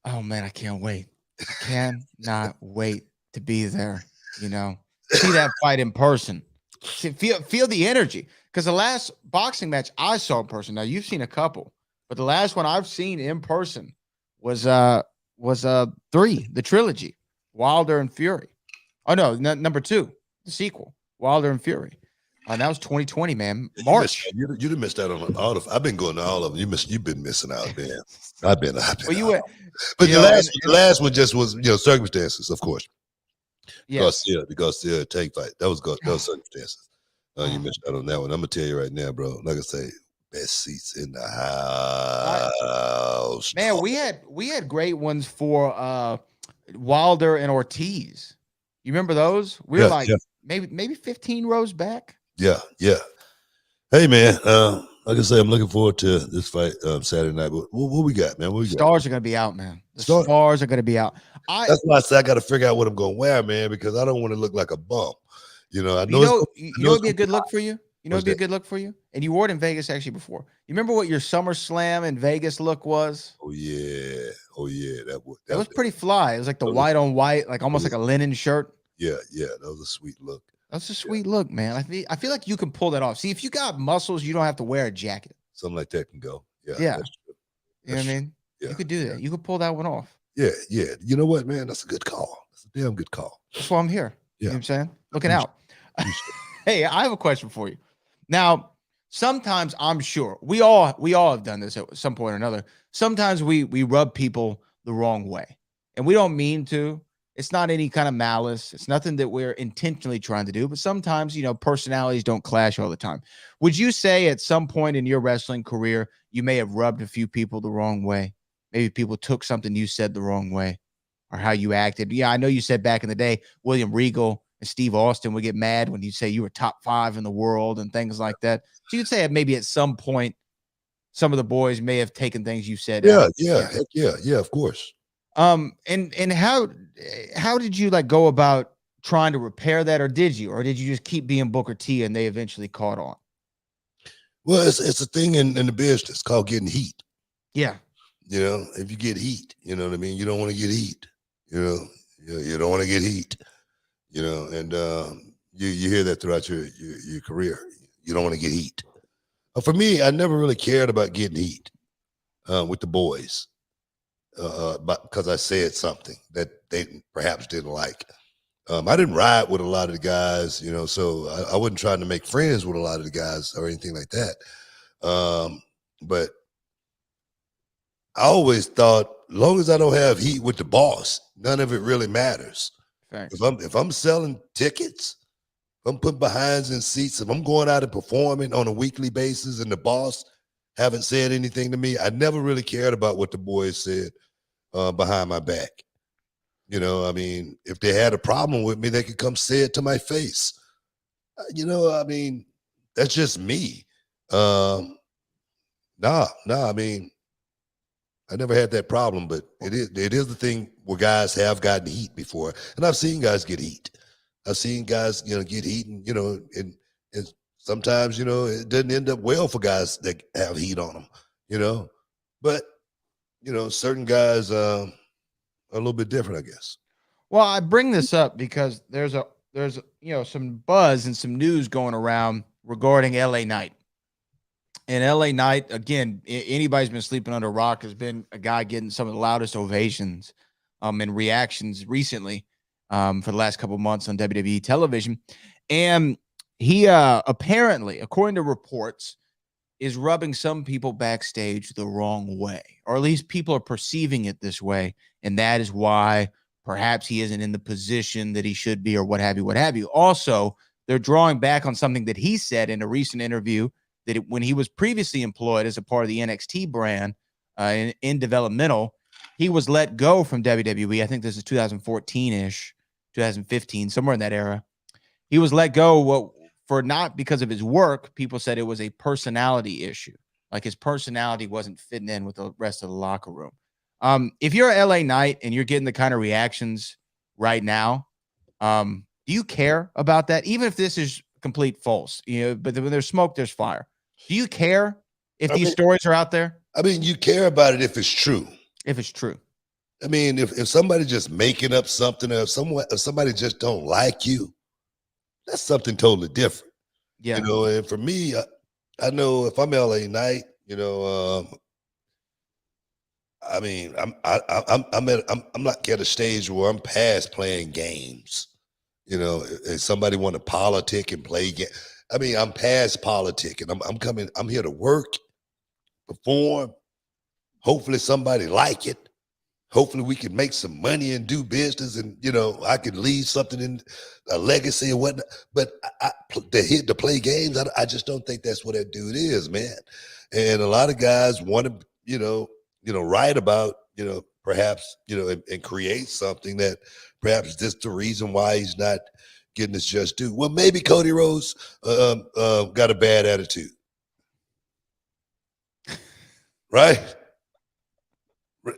Oh man, I can't wait. I cannot wait to be there. You know, see that fight in person. Feel the energy. Because the last boxing match I saw in person, now you've seen a couple, but the last one I've seen in person was 3, the trilogy, Wilder and Fury. Oh no, number 2, the sequel, Wilder and Fury. That was 2020, man. March. You done missed out on all of. I've been going to all of them. You've been missing out, man. I've been. Well, you went, but the last one just was, circumstances, of course. Yes. Because tank fight. That was circumstances. You missed out on that one. I'm gonna tell you right now, bro. Like I say, best seats in the house. Man, we had great ones for Wilder and Ortiz. You remember those? We were maybe 15 rows back. Yeah. Hey, man. Like I say, I'm looking forward to this fight Saturday night. But what we got, man? Stars are gonna be out, man. The stars are gonna be out. That's why I said I got to figure out what I'm gonna wear, man, because I don't want to look like a bum. You know, it'd be a good look for you. It'd be a good look for you. And you wore it in Vegas actually before. You remember what your SummerSlam in Vegas look was? Oh yeah. That was pretty fly. It was like the white on white, like almost like a linen shirt. Yeah. That was a sweet look. That's a sweet look, man. I feel like you can pull that off. See, if you got muscles, you don't have to wear a jacket. Something like that can go. Yeah. You know what I mean? Yeah, you could do that. You could pull that one off. Yeah. You know what, man? That's a good call. That's a damn good call. That's why I'm here. Yeah. You know what I'm saying? Looking out. Hey, I have a question for you. Now, sometimes I'm sure we all have done this at some point or another. Sometimes we rub people the wrong way, and we don't mean to. It's not any kind of malice. It's nothing that we're intentionally trying to do, but sometimes, personalities don't clash all the time. Would you say at some point in your wrestling career, you may have rubbed a few people the wrong way? Maybe people took something you said the wrong way or how you acted. Yeah, I know you said back in the day, William Regal and Steve Austin would get mad when you say you were top 5 in the world and things like that. So you'd say maybe at some point, some of the boys may have taken things you said. Yeah, of course. And how did you go about trying to repair that, or did you just keep being Booker T and they eventually caught on? Well, it's a thing in the business called getting heat. Yeah. If you get heat, you know what I mean? You don't want to get heat, you don't want to get heat, and you hear that throughout your career. You don't want to get heat. For me, I never really cared about getting heat with the boys. Because I said something that they perhaps didn't like. I didn't ride with a lot of the guys, so I wasn't trying to make friends with a lot of the guys or anything like that. But I always thought, as long as I don't have heat with the boss, none of it really matters. Thanks. If I'm selling tickets, if I'm putting behinds in seats, if I'm going out and performing on a weekly basis and the boss haven't said anything to me, I never really cared about what the boys said behind my back. If they had a problem with me, they could come say it to my face. That's just me. I never had that problem, but it is the thing where guys have gotten heat before. And I've seen guys get heat. I've seen guys, get heat and and sometimes, it doesn't end up well for guys that have heat on them, but, certain guys are a little bit different, I guess. Well, I bring this up because there's some buzz and some news going around regarding LA Knight. And LA Knight, again, anybody's been sleeping under a rock, has been a guy getting some of the loudest ovations and reactions recently for the last couple of months on WWE television. And he apparently, according to reports, is rubbing some people backstage the wrong way, or at least people are perceiving it this way. And that is why perhaps he isn't in the position that he should be, or what have you. Also, they're drawing back on something that he said in a recent interview that when he was previously employed as a part of the NXT brand in developmental, he was let go from WWE. I think this is 2014-ish, 2015, somewhere in that era. He was let go for not because of his work. People said it was a personality issue. Like his personality wasn't fitting in with the rest of the locker room. If you're a LA Knight and you're getting the kind of reactions right now, do you care about that? Even if this is complete false, but when there's smoke, there's fire. Do you care if these stories are out there? I mean, you care about it if it's true. If it's true. I mean, if somebody just making up something, or if somebody just don't like you, that's something totally different. Yeah. And for me, I know if I'm LA Knight, I mean, I'm not at a stage where I'm past playing games. If somebody want to politic and play game, I mean, I'm past politic, and I'm here to work, perform. Hopefully somebody like it. Hopefully we can make some money and do business, and I could leave something in a legacy or whatnot. But to play games, I just don't think that's what that dude is, man. And a lot of guys want to, write about, perhaps, and create something that perhaps this the reason why he's not getting his just due. Well, maybe Cody Rhodes got a bad attitude, right?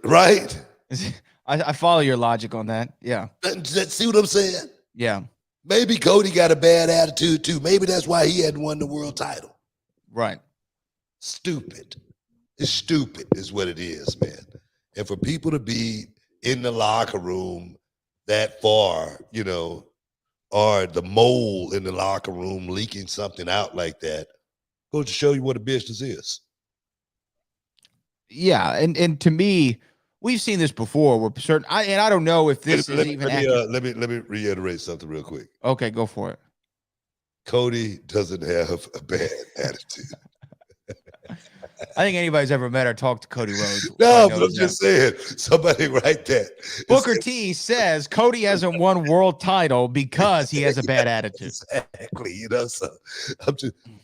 Right. I follow your logic on that. Yeah. See what I'm saying? Yeah. Maybe Cody got a bad attitude too. Maybe that's why he hadn't won the world title. Right. Stupid. It's stupid is what it is, man. And for people to be in the locker room that far, or the mole in the locker room leaking something out like that, goes to show you what a business is. Yeah. And to me, we've seen this before where certain, I don't know if this is even accurate. Let me reiterate something real quick. Okay, go for it. Cody doesn't have a bad attitude. I think anybody's ever met or talked to Cody Rhodes. No, but I'm just saying, somebody write that. Booker T says Cody hasn't won world title because he has a bad attitude. Exactly. So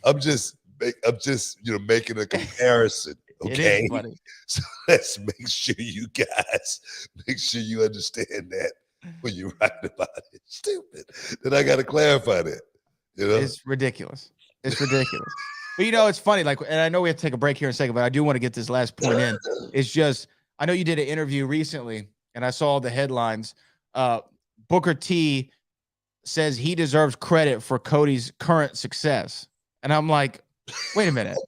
I'm just making a comparison. Okay. So let's make sure you guys understand that when you write about it. Stupid. Then I got to clarify that. It's ridiculous. It's ridiculous. But it's funny. Like, and I know we have to take a break here in a second, but I do want to get this last point in. It's just, I know you did an interview recently, and I saw the headlines. Booker T says he deserves credit for Cody's current success, and I'm like, wait a minute.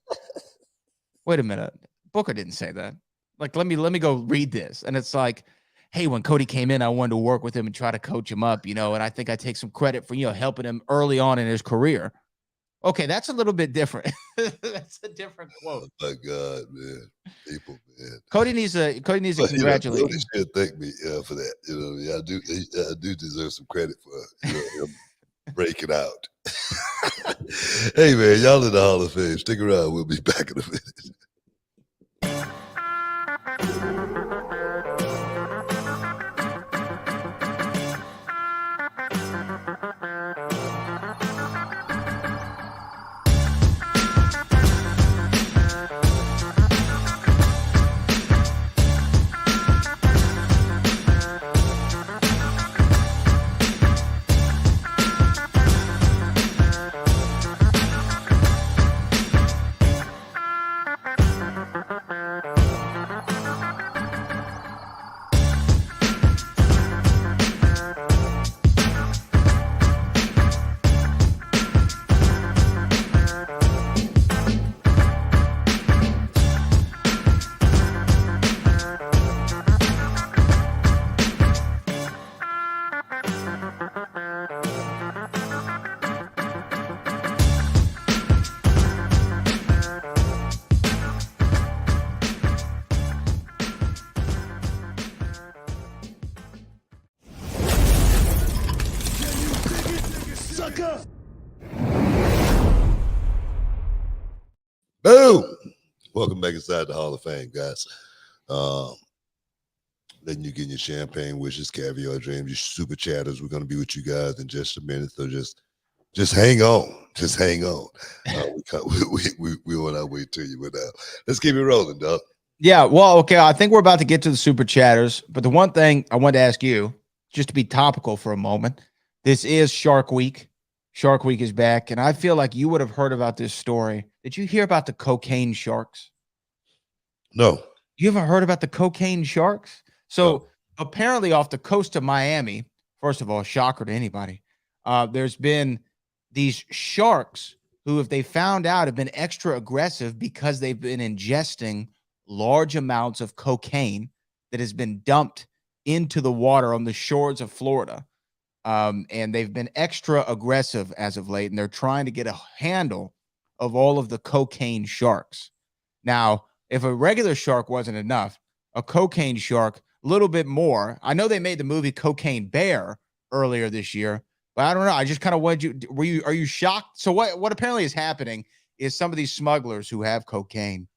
Booker didn't say that. Like, let me go read this. And it's like, hey, when Cody came in, I wanted to work with him and try to coach him up, and I think I take some credit for, helping him early on in his career. Okay, that's a little bit different. That's a different quote. Oh my God, man. People, man. Cody needs to congratulate. Cody should thank me for that. I do deserve some credit for him breaking out. Hey, man, y'all in the Hall of Fame. Stick around. We'll be back in a minute. Boom! Welcome back inside the Hall of Fame, guys. Letting you get your champagne wishes, caviar dreams, your super chatters. We're going to be with you guys in just a minute. So just Just hang on. Just hang on. We on our way to you, but let's keep it rolling, dog. Yeah, well, okay. I think we're about to get to the super chatters, but the one thing I wanted to ask you, just to be topical for a moment, this is Shark Week. Shark Week is back, and I feel like you would have heard about this story. Did you hear about the cocaine sharks? No. You haven't heard about the cocaine sharks? So No. apparently, off the coast of Miami, first of all, shocker to anybody, there's been these sharks who, if they found out, have been extra aggressive because they've been ingesting large amounts of cocaine that has been dumped into the water on the shores of Florida. And they've been extra aggressive as of late, and they're trying to get a handle of all of the cocaine sharks. Now, if a regular shark wasn't enough, a cocaine shark, a little bit more. I know they made the movie Cocaine Bear earlier this year, but I don't know. I just kind of wanted you. Are you shocked? So what apparently is happening is some of these smugglers who have cocaine,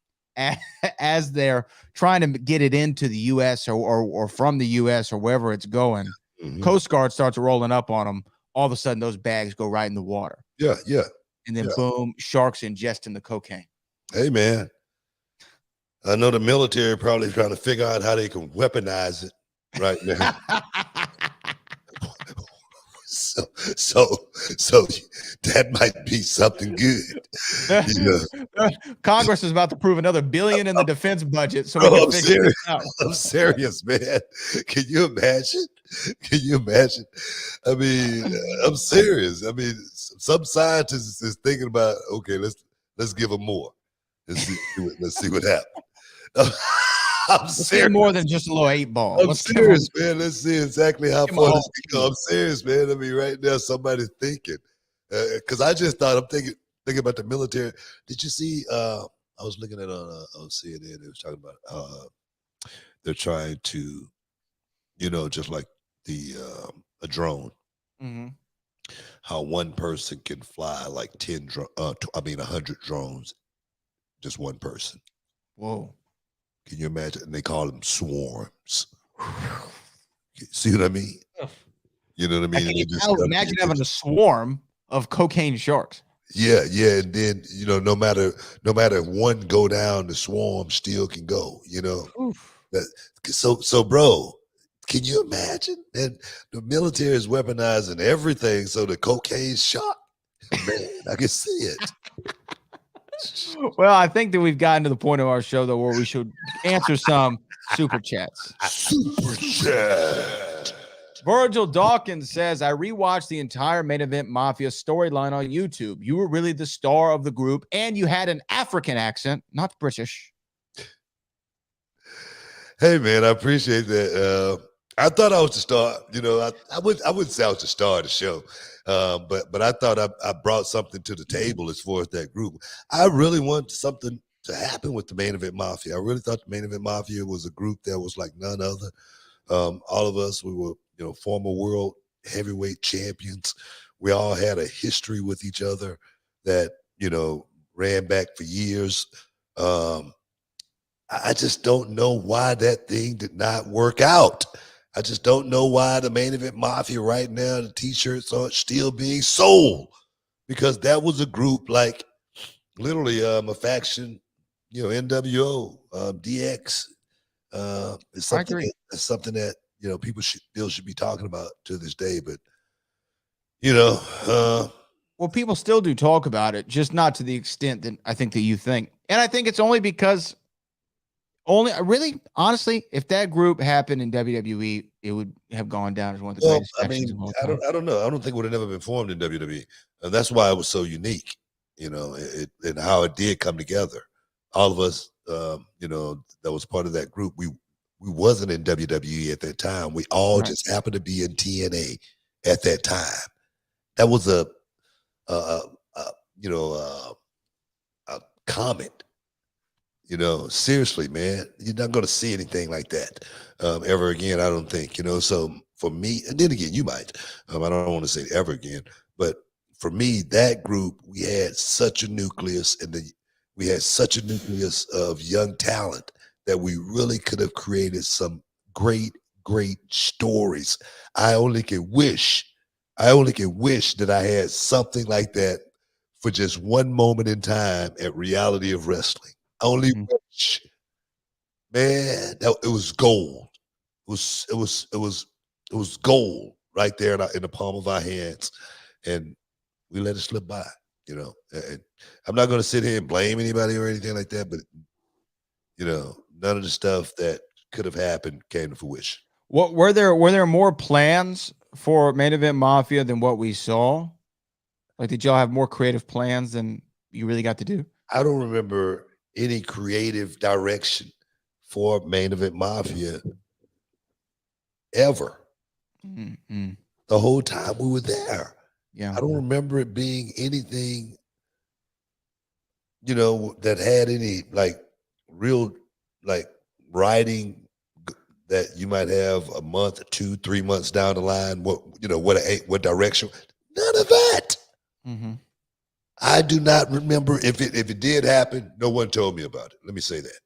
as they're trying to get it into the U.S. or from the U.S. or wherever it's going, Coast Guard starts rolling up on them. All of a sudden, those bags go right in the water. Yeah. And then boom, sharks ingesting the cocaine. Hey, man. I know the military probably trying to figure out how they can weaponize it right now. So that might be something good. You know? Congress is about to approve another $1 billion in the defense budget, so we can figure this out. I'm serious, man. Can you imagine? Can you imagine? I mean, I'm serious. I mean, some scientists is thinking about, okay, let's give them more. Let's see what happens. I'm serious. More than just a little 8-ball. I'm serious, man. Let's see exactly how far this can go. I'm serious, man. I mean, right now, somebody's thinking. Because I just thought, I'm thinking about the military. Did you see? I was looking at on CNN. They was talking about they're trying to, just like a drone. Mm-hmm. How one person can fly like 100 drones, just one person. Whoa. Can you imagine? And they call them swarms. See what I mean? You know what I mean? Imagine having a swarm of cocaine sharks. Yeah. And then, no matter one go down, the swarm still can go, So bro, can you imagine? And the military is weaponizing everything. So the cocaine shark, man, I can see it. Well, I think that we've gotten to the point of our show, though, where we should answer some super chats. Super chat. Virgil Dawkins says, I rewatched the entire Main Event Mafia storyline on YouTube. You were really the star of the group, and you had an African accent, not British. Hey, man, I appreciate that. I thought I was the star. I wouldn't say I was the star of the show. But I thought I brought something to the table as far as that group. I really wanted something to happen with the Main Event Mafia. I really thought the Main Event Mafia was a group that was like none other. All of us, we were, former world heavyweight champions. We all had a history with each other that, ran back for years. I just don't know why that thing did not work out. I just don't know why the Main Event Mafia right now, the t-shirts aren't still being sold, because that was a group like literally a faction, NWO, DX. It's something that people should be talking about to this day. But well, people still do talk about it, just not to the extent that I think that you think. And I think it's only because really, honestly, if that group happened in WWE, it would have gone down as one of the greatest factions of all time. I don't know. I don't think it would have never been formed in WWE. And that's why it was so unique, and how it did come together. All of us, that was part of that group. We wasn't in WWE at that time. We all just happened to be in TNA at that time. That was a comment. Seriously, man, you're not going to see anything like that ever again, I don't think, so for me, and then again, you might, I don't want to say ever again, but for me, that group, we had such a nucleus, we had such a nucleus of young talent that we really could have created some great stories. I only can wish I only can wish that I had something like that for just one moment in time at Reality of Wrestling. I only wish, man, it was gold. It was gold right there in the palm of our hands, and we let it slip by. You know, and I'm not going to sit here and blame anybody or anything like that, but you know, none of the stuff that could have happened came to fruition. What were there more plans for Main Event Mafia than what we saw? Like, did y'all have more creative plans than you really got to do? I don't remember any creative direction for Main Event Mafia ever. Mm-hmm. The whole time we were there. Yeah. I don't remember it being anything, you know, that had any like real like writing that you might have a month, 2, 3 months down the line. What direction? None of that. Mm-hmm. I do not remember if it did happen. No one told me about it. Let me say that.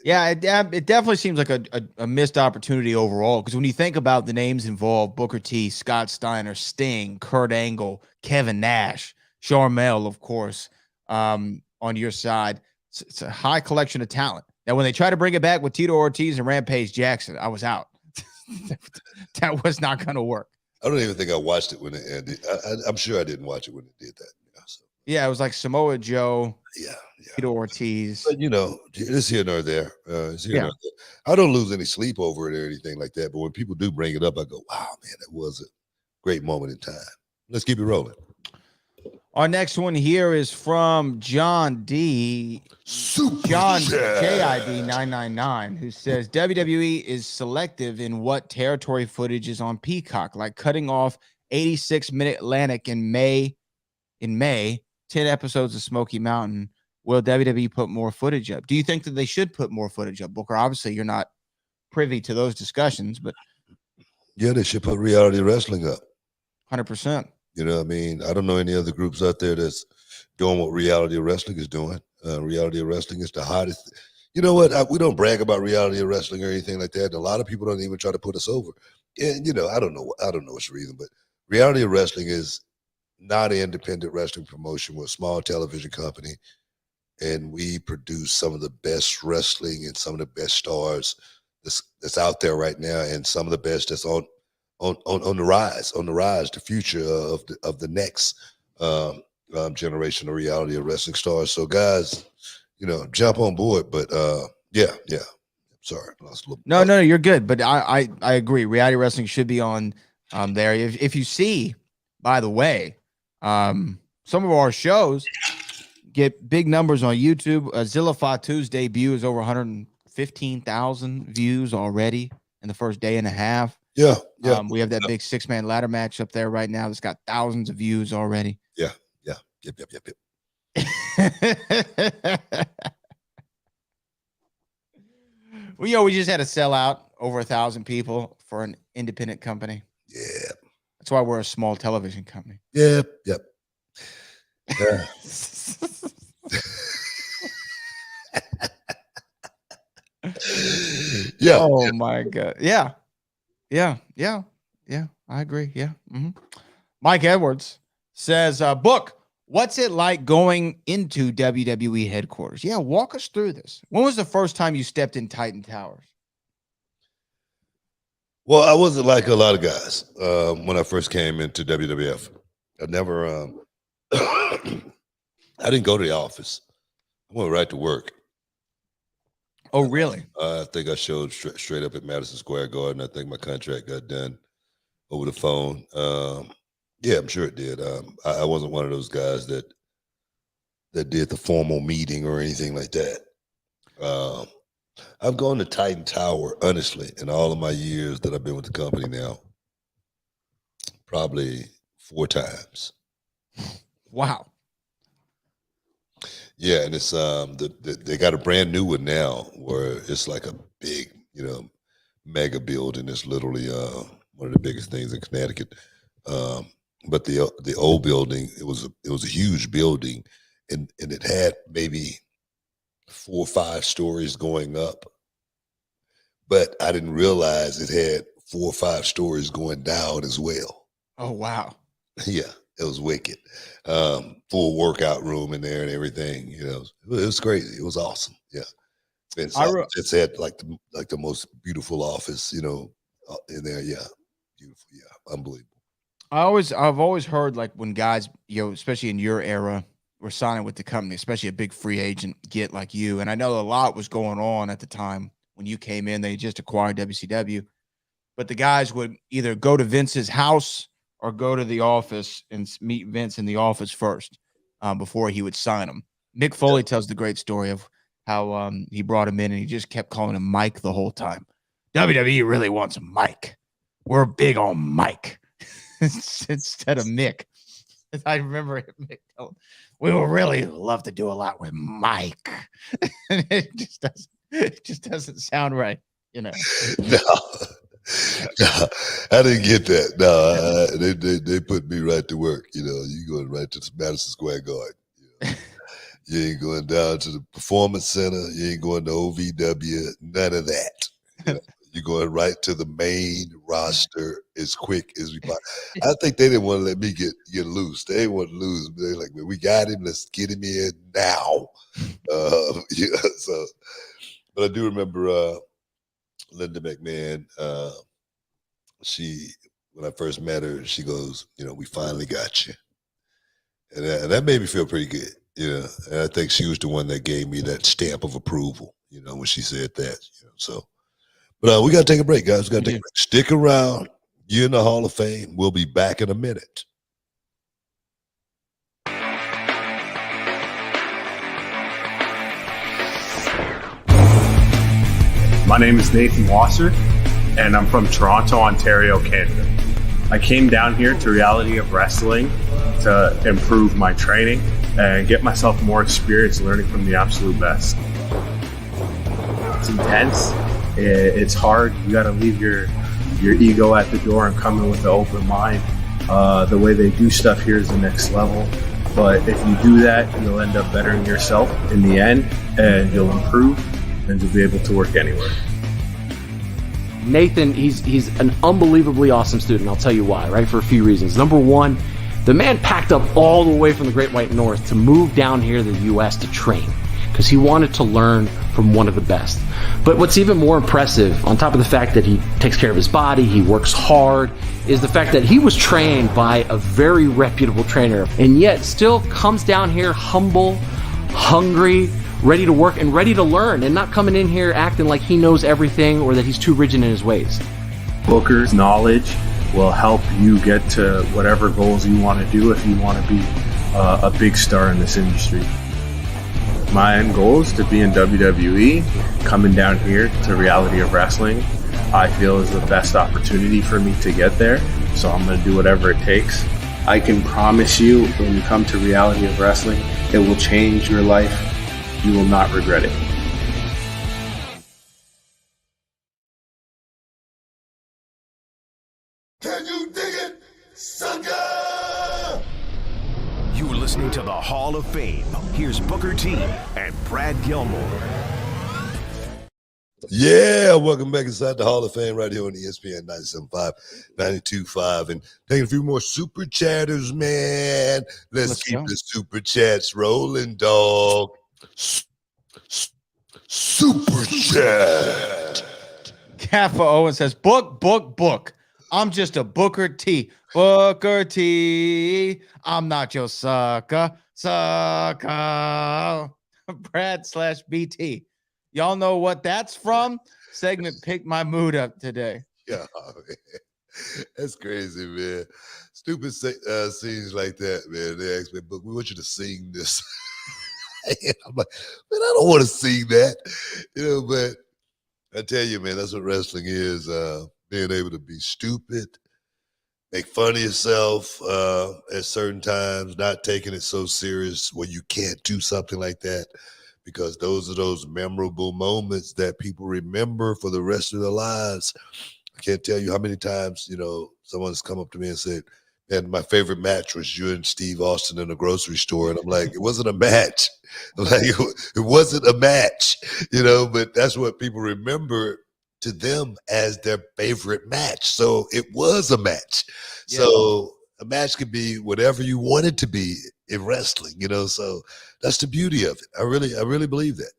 Yeah, it definitely seems like a missed opportunity overall. Because when you think about the names involved, Booker T, Scott Steiner, Sting, Kurt Angle, Kevin Nash, Sharmell, of course, on your side, it's a high collection of talent. Now, when they try to bring it back with Tito Ortiz and Rampage Jackson, I was out. That was not going to work. I don't even think I watched it when it ended. I'm sure I didn't watch it when it did that. So. Yeah, it was like Samoa Joe, yeah. Tito Ortiz. But, you know, it's here nor there. It's here nor there. I don't lose any sleep over it or anything like that. But when people do bring it up, I go, wow, man, that was a great moment in time. Let's keep it rolling. Our next one here is from John D. John JID 999, who says WWE is selective in what territory footage is on Peacock, like cutting off 86-minute Atlantic in May, 10 episodes of Smoky Mountain. Will WWE put more footage up? Do you think that they should put more footage up, Booker? Obviously, you're not privy to those discussions, but yeah, they should put reality wrestling up. 100%. You know what I mean? I don't know any other groups out there that's doing what reality wrestling is doing. Reality wrestling is the hottest. You know what? We don't brag about reality wrestling or anything like that. And a lot of people don't even try to put us over. And, you know, I don't know what's the reason, but reality wrestling is not an independent wrestling promotion. We're a small television company, and we produce some of the best wrestling and some of the best stars that's out there right now, and some of the best that's on the rise, the future of the next generation of reality of wrestling stars. So guys, you know, jump on board. But yeah. Sorry, I lost a little. No, you're good. But I agree. Reality wrestling should be on there. If you see, by the way, some of our shows get big numbers on YouTube. Zilla Fatu's debut is over 115,000 views already in the first day and a half. Yeah. We have that big 6-man ladder match up there right now that's got thousands of views already. Yeah. Yep. Well, we just had to sell out over 1,000 people for an independent company. Yeah. That's why we're a small television company. Yep. Yeah. Oh my God. Yeah. I agree. Yeah. Mm-hmm. Mike Edwards says, Book, what's it like going into WWE headquarters? Yeah, walk us through this. When was the first time you stepped in Titan Towers? Well, I wasn't like a lot of guys when I first came into WWF. I never, I didn't go to the office. I went right to work. Oh, really? I think I showed straight up at Madison Square Garden. I think my contract got done over the phone. Yeah, I'm sure it did. I wasn't one of those guys that did the formal meeting or anything like that. I've gone to Titan Tower, honestly, in all of my years that I've been with the company now, probably 4 times. Wow. Yeah, and it's they got a brand new one now where it's like a big, you know, mega building. It's literally one of the biggest things in Connecticut. But the old building, it was a huge building, and it had maybe 4 or 5 stories going up. But I didn't realize it had 4 or 5 stories going down as well. Oh, wow. Yeah, it was wicked. Full workout room in there and everything. You know, it was crazy. It was awesome. Yeah, and so it's had like the most beautiful office. You know, in there. Yeah, beautiful. Yeah, unbelievable. I've always heard, like, when guys, you know, especially in your era, were signing with the company, especially a big free agent get like you. And I know a lot was going on at the time when you came in. They just acquired WCW, but the guys would either go to Vince's house or go to the office and meet Vince in the office first before he would sign them. Mick Foley tells the great story of how he brought him in and he just kept calling him Mike the whole time. WWE really wants Mike. We're big on Mike instead of Mick. I remember Mick telling, we will really love to do a lot with Mike. And it just doesn't sound right, you know. No, I didn't get that. No, they put me right to work. You know, you going right to the Madison Square Garden. You know? You ain't going down to the Performance Center. You ain't going to OVW. None of that. You know? You're going right to the main roster as quick as we possibly. I think they didn't want to let me get loose. They didn't want to lose. They're like, man, we got him. Let's get him in now. Yeah. So, but I do remember Linda McMahon. When I first met her, she goes, you know, we finally got you, and that made me feel pretty good. You know, and I think she was the one that gave me that stamp of approval. You know, when she said that. You know, so. But we got to take a break, guys. We got to take a break. Stick around. You're in the Hall of Fame. We'll be back in a minute. My name is Nathan Wasser, and I'm from Toronto, Ontario, Canada. I came down here to Reality of Wrestling to improve my training and get myself more experience learning from the absolute best. It's intense. It's hard. You got to leave your ego at the door and come in with an open mind. The way they do stuff here is the next level. But if you do that, you'll end up bettering yourself in the end, and you'll improve, and you'll be able to work anywhere. Nathan, he's an unbelievably awesome student. I'll tell you why, right? For a few reasons. Number one, the man packed up all the way from the Great White North to move down here to the U.S. to train because he wanted to learn from one of the best. But what's even more impressive, on top of the fact that he takes care of his body, he works hard, is the fact that he was trained by a very reputable trainer and yet still comes down here humble, hungry, ready to work and ready to learn, and not coming in here acting like he knows everything or that he's too rigid in his ways. Booker's knowledge will help you get to whatever goals you want to do if you want to be a big star in this industry. My end goal is to be in WWE. Coming down here to Reality of Wrestling, I feel is the best opportunity for me to get there. So I'm going to do whatever it takes. I can promise you, when you come to Reality of Wrestling, it will change your life. You will not regret it. Can you dig it, sucker? You're listening to the Hall of Fame. Here's Booker T and Brad Gilmore. Yeah, welcome back inside the Hall of Fame right here on ESPN 97.5, 92.5. And taking a few more super chatters, man. Let's keep the super chats rolling, dog. Super chat. Kaffa Owen says, book. I'm just a Booker T. Booker T. I'm not your sucker. Brad/BT. Y'all know what that's from? Segment picked my mood up today. Yeah, man. That's crazy, man. Stupid scenes like that, man. They ask me, "Book, we want you to sing this." And I'm like, man, I don't want to sing that, you know. But I tell you, man, that's what wrestling is. Being able to be stupid, make fun of yourself at certain times, not taking it so serious where you can't do something like that, because those are those memorable moments that people remember for the rest of their lives. I can't tell you how many times, you know, someone's come up to me and said, and my favorite match was you and Steve Austin in a grocery store. And I'm like, it wasn't a match. I'm like, it wasn't a match, you know, but that's what people remember to them as their favorite match. So it was a match. Yeah. So a match could be whatever you want it to be in wrestling, you know. So that's the beauty of it. I really believe that.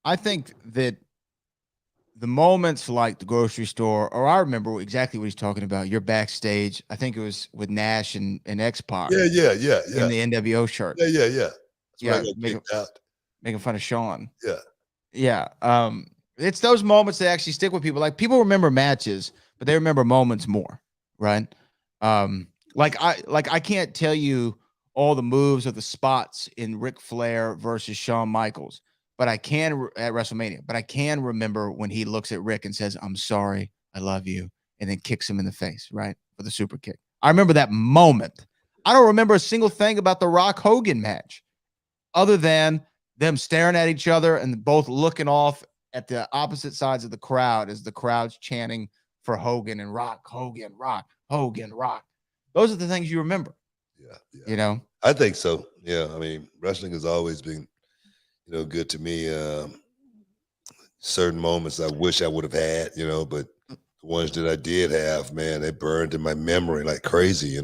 I think that the moments like the grocery store, or I remember exactly what he's talking about. You're backstage. I think it was with Nash and X-Pac. Yeah. In the NWO shirt. Yeah. That's Yeah, why I got kicked out. making fun of Sean. Yeah. Yeah. It's those moments that actually stick with people. Like, people remember matches, but they remember moments more, right? Like I can't tell you all the moves or the spots in Ric Flair versus Shawn Michaels, but I can at WrestleMania. But I can remember when he looks at Rick and says, "I'm sorry, I love you," and then kicks him in the face, right, for the super kick. I remember that moment. I don't remember a single thing about the Rock Hogan match, other than them staring at each other and both looking off at the opposite sides of the crowd as the crowd's chanting for Hogan and Rock, Hogan, Rock, Hogan, Rock. Those are the things you remember. Yeah. You know? I think so. Yeah. I mean, wrestling has always been, good to me. Certain moments I wish I would have had, but the ones that I did have, man, they burned in my memory like crazy,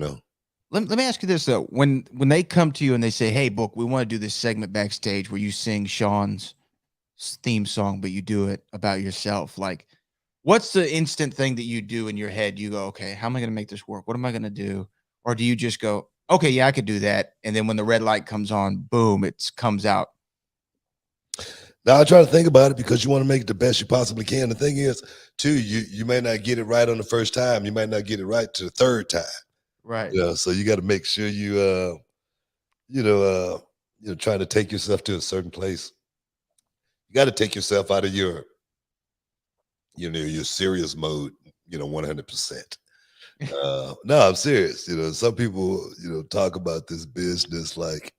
Let me ask you this, though. When they come to you and they say, "Hey, Book, we want to do this segment backstage where you sing Sean's theme song, but you do it about yourself," like, what's the instant thing that you do in your head? You go, "Okay, how am I going to make this work? What am I going to do?" Or do you just go, "Okay, yeah, I could do that," and then when the red light comes on, boom, it comes out? Now I try to think about it because you want to make it the best you possibly can. The thing is, too, you may not get it right on the first time. You might not get it right to the third time. Right. So you got to make sure trying to take yourself to a certain place. You got to take yourself out of your serious mode, 100%. No, I'm serious. Some people, talk about this business like,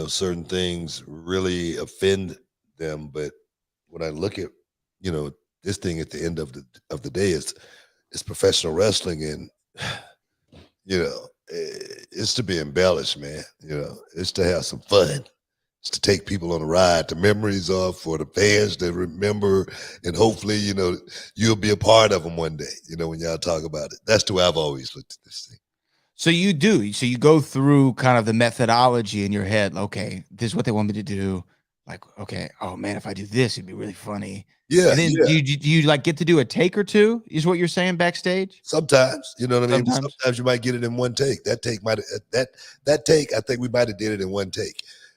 certain things really offend them. But when I look at, this thing at the end of the day, it's professional wrestling, and it's to be embellished, man. It's to have some fun. It's to take people on a ride. The memories are for the fans that remember, and hopefully, you'll be a part of them one day, when y'all talk about it. That's the way I've always looked at this thing. So you do. So you go through kind of the methodology in your head. Okay, this is what they want me to do. Like, okay, oh man, if I do this, it'd be really funny. Yeah. And then yeah. do you like get to do a take or two? Is what you're saying backstage? Sometimes, you know what I mean? Sometimes. Sometimes you might get it in one take. That take that take, I think we might have did it in one take.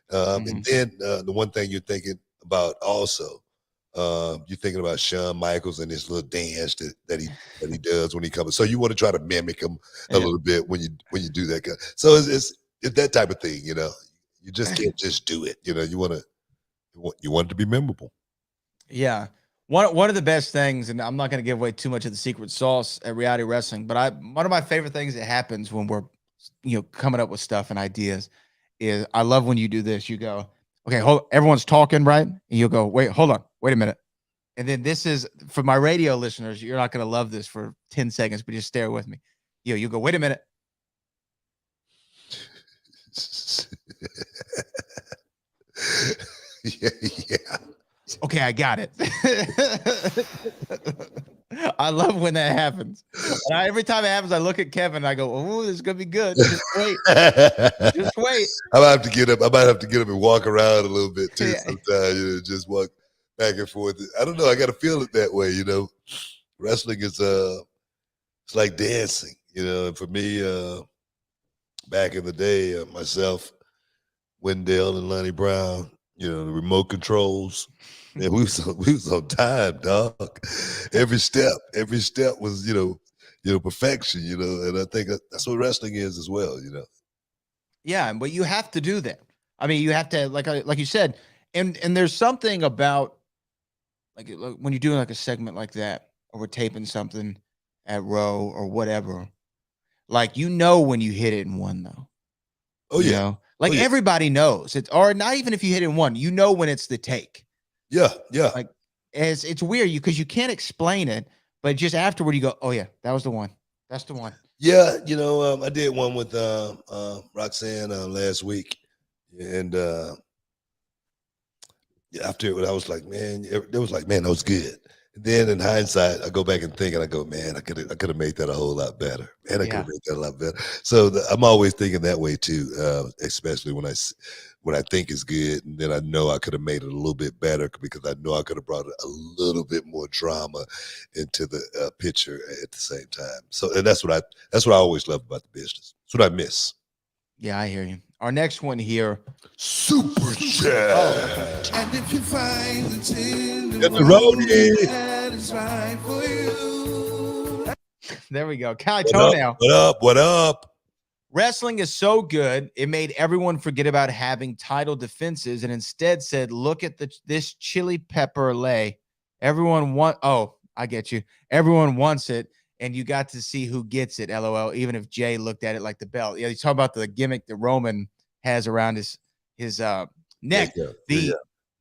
And then the one thing you're thinking about also, you're thinking about Shawn Michaels and his little dance that he does when he comes. So you want to try to mimic him a little bit when you do that. So it's that type of thing, You just can't just do it. You want it to be memorable. Yeah. One of the best things, and I'm not going to give away too much of the secret sauce at reality wrestling, but one of my favorite things that happens when we're coming up with stuff and ideas is I love when you do this. You go, "Okay, everyone's talking, right?" And you'll go, "Wait, hold on, wait a minute." And then this is for my radio listeners. You're not going to love this for 10 seconds, but just stare with me. You go, "Wait a minute." Yeah. Okay, I got it. I love when that happens. And every time it happens, I look at Kevin and I go, "Oh, this is gonna be good. Just wait. Just wait." I might have to get up. I might have to get up and walk around a little bit too. Yeah. Sometimes, just walk back and forth. I don't know. I got to feel it that way. Wrestling is it's like dancing. And for me, back in the day, myself, Wendell, and Lonnie Brown, the remote controls. Man, we was on time, dog. Every step was, perfection, and I think that's what wrestling is as well, Yeah, but you have to do that. I mean, you have to, like you said, and there's something about like when you're doing like a segment like that, or we're taping something at Row or whatever, like when you hit it in one though. Oh yeah. Like everybody knows it, or not even if you hit it in one, when it's the take. Yeah. Like it's weird because you can't explain it, but just afterward you go, "Oh yeah, that was the one. That's the one." Yeah, I did one with Roxanne last week, and after it, I was like, man, that was good. Then in hindsight, I go back and think, and I go, man, I could have made that a whole lot better. Man, I could have made that a lot better. So I'm always thinking that way too, especially when I think it's good, and then I know I could have made it a little bit better because I know I could have brought a little bit more drama into the picture at the same time. So, and that's what I always love about the business. That's what I miss. Yeah, I hear you. Our next one here. Super chat. Oh. And if you find the that is right for you. There we go. Cali Toenail. What up? What up? Wrestling is so good, it made everyone forget about having title defenses and instead said, look at this chili pepper lay. I get you. Everyone wants it, and you got to see who gets it, LOL, even if Jay looked at it like the belt. Yeah, you talk about the gimmick that Roman has around his neck.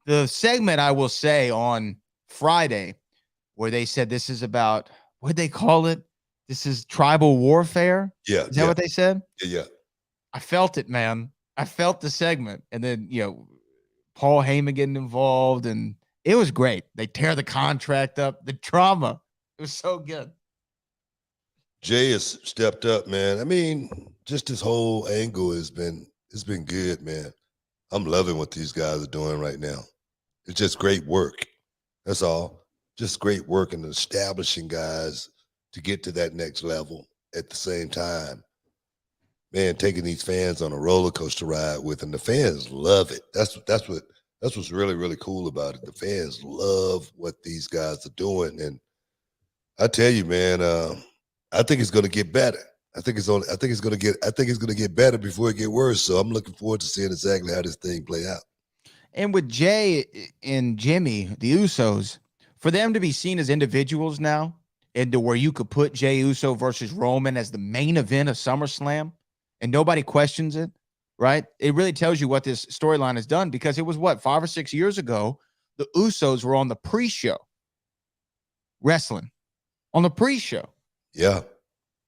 The segment, I will say, on Friday, where they said this is about, what'd they call it? This is tribal warfare. Yeah. Is that what they said? Yeah. I felt it, man. I felt the segment. And then, Paul Heyman getting involved, and it was great. They tear the contract up, the drama. It was so good. Jay has stepped up, man. I mean, just this whole angle it's been good, man. I'm loving what these guys are doing right now. It's just great work. That's all. Just great work and establishing guys to get to that next level at the same time. Man, taking these fans on a roller coaster ride with, and the fans love it. That's what's really, really cool about it. The fans love what these guys are doing. And I tell you, man, I think it's gonna get better. I think it's gonna get better before it get worse. So I'm looking forward to seeing exactly how this thing play out. And with Jay and Jimmy, the Usos, for them to be seen as individuals now, and to where you could put Jey Uso versus Roman as the main event of SummerSlam, and nobody questions it, right? It really tells you what this storyline has done, because it was 5 or 6 years ago, the Usos were on the pre-show wrestling, on the pre-show. Yeah.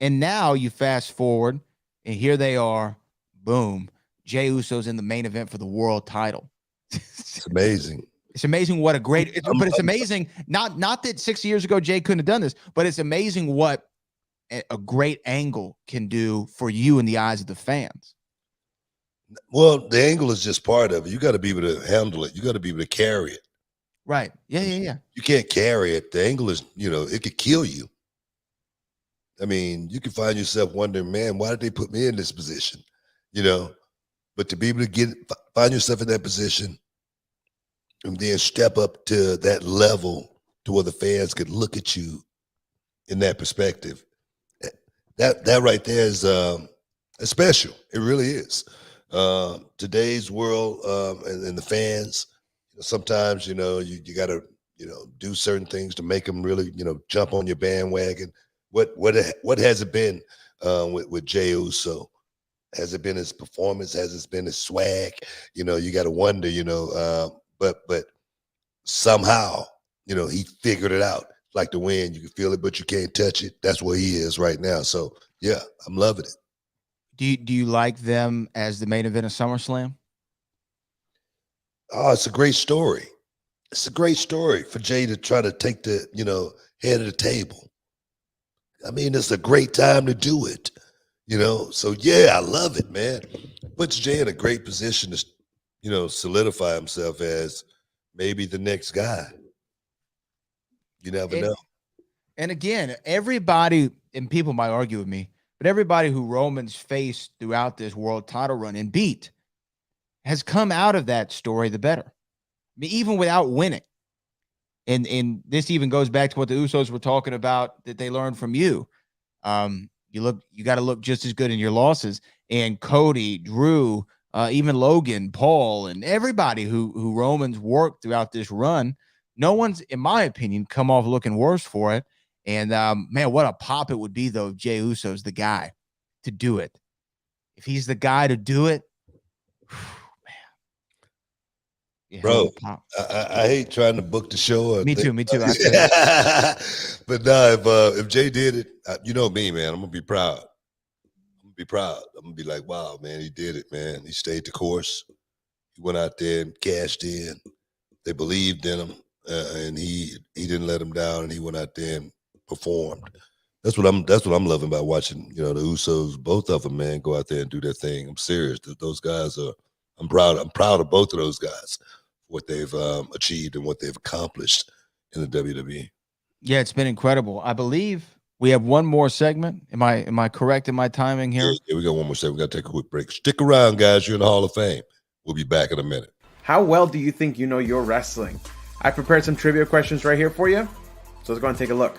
And now you fast forward, and here they are, boom, Jey Uso's in the main event for the world title. It's amazing. It's amazing what but it's amazing. Not that 6 years ago Jay couldn't have done this, but it's amazing what a great angle can do for you in the eyes of the fans. Well, the angle is just part of it. You got to be able to handle it. You got to be able to carry it. Right. Yeah. You can't carry it. The angle is, it could kill you. I mean, you can find yourself wondering, man, why did they put me in this position? But to be able to find yourself in that position and then step up to that level to where the fans could look at you in that perspective, that right there is special. It really is. Today's world and the fans, sometimes, you got to, do certain things to make them really, jump on your bandwagon. What has it been with Jey Uso? Has it been his performance? Has it been his swag? You got to wonder, but somehow, he figured it out. Like the wind, you can feel it, but you can't touch it. That's where he is right now. So yeah, I'm loving it. Do you like them as the main event of SummerSlam? Oh, it's a great story. It's a great story for Jay to try to take the, head of the table. I mean, it's a great time to do it, So yeah, I love it, man. Puts Jay in a great position to, solidify himself as maybe the next guy. You never know. And again, everybody, and people might argue with me, but everybody who Roman's faced throughout this world title run and beat has come out of that story the better. I mean, even without winning. And this even goes back to what the Usos were talking about that they learned from you. You got to look just as good in your losses. And Cody, Drew, even Logan, Paul, and everybody who Roman's worked throughout this run, no one's, in my opinion, come off looking worse for it. And man, what a pop it would be though if Jey Uso's the guy to do it. If he's the guy to do it, man. Bro, I hate trying to book the show. Me too. But no, if Jay did it, you know me, man, I'm gonna be proud. I'm gonna be like, wow, man, he did it, man. He stayed the course. He went out there and cashed in. They believed in him. and he didn't let him down, and he went out there and performed. That's what I'm loving about watching. The Usos, both of them, man, go out there and do their thing. I'm serious. Those guys are. I'm proud. I'm proud of both of those guys, what they've achieved and what they've accomplished in the WWE. Yeah, it's been incredible. I believe we have one more segment. Am I correct in my timing here? Yeah, we got one more segment. We got to take a quick break. Stick around, guys. You're in the Hall of Fame. We'll be back in a minute. How well do you think you know your wrestling? I prepared some trivia questions right here for you, so let's go and take a look.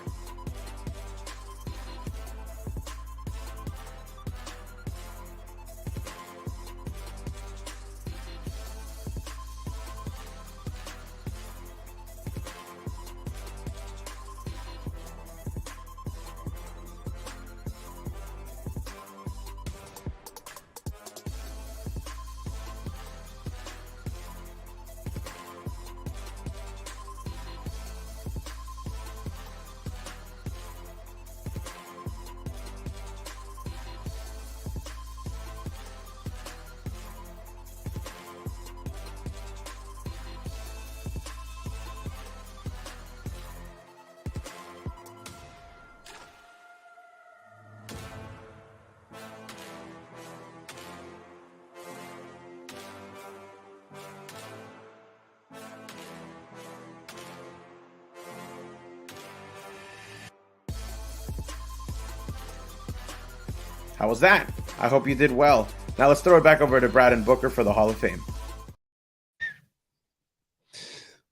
How was that? I hope you did well. Now let's throw it back over to Brad and Booker for the Hall of Fame.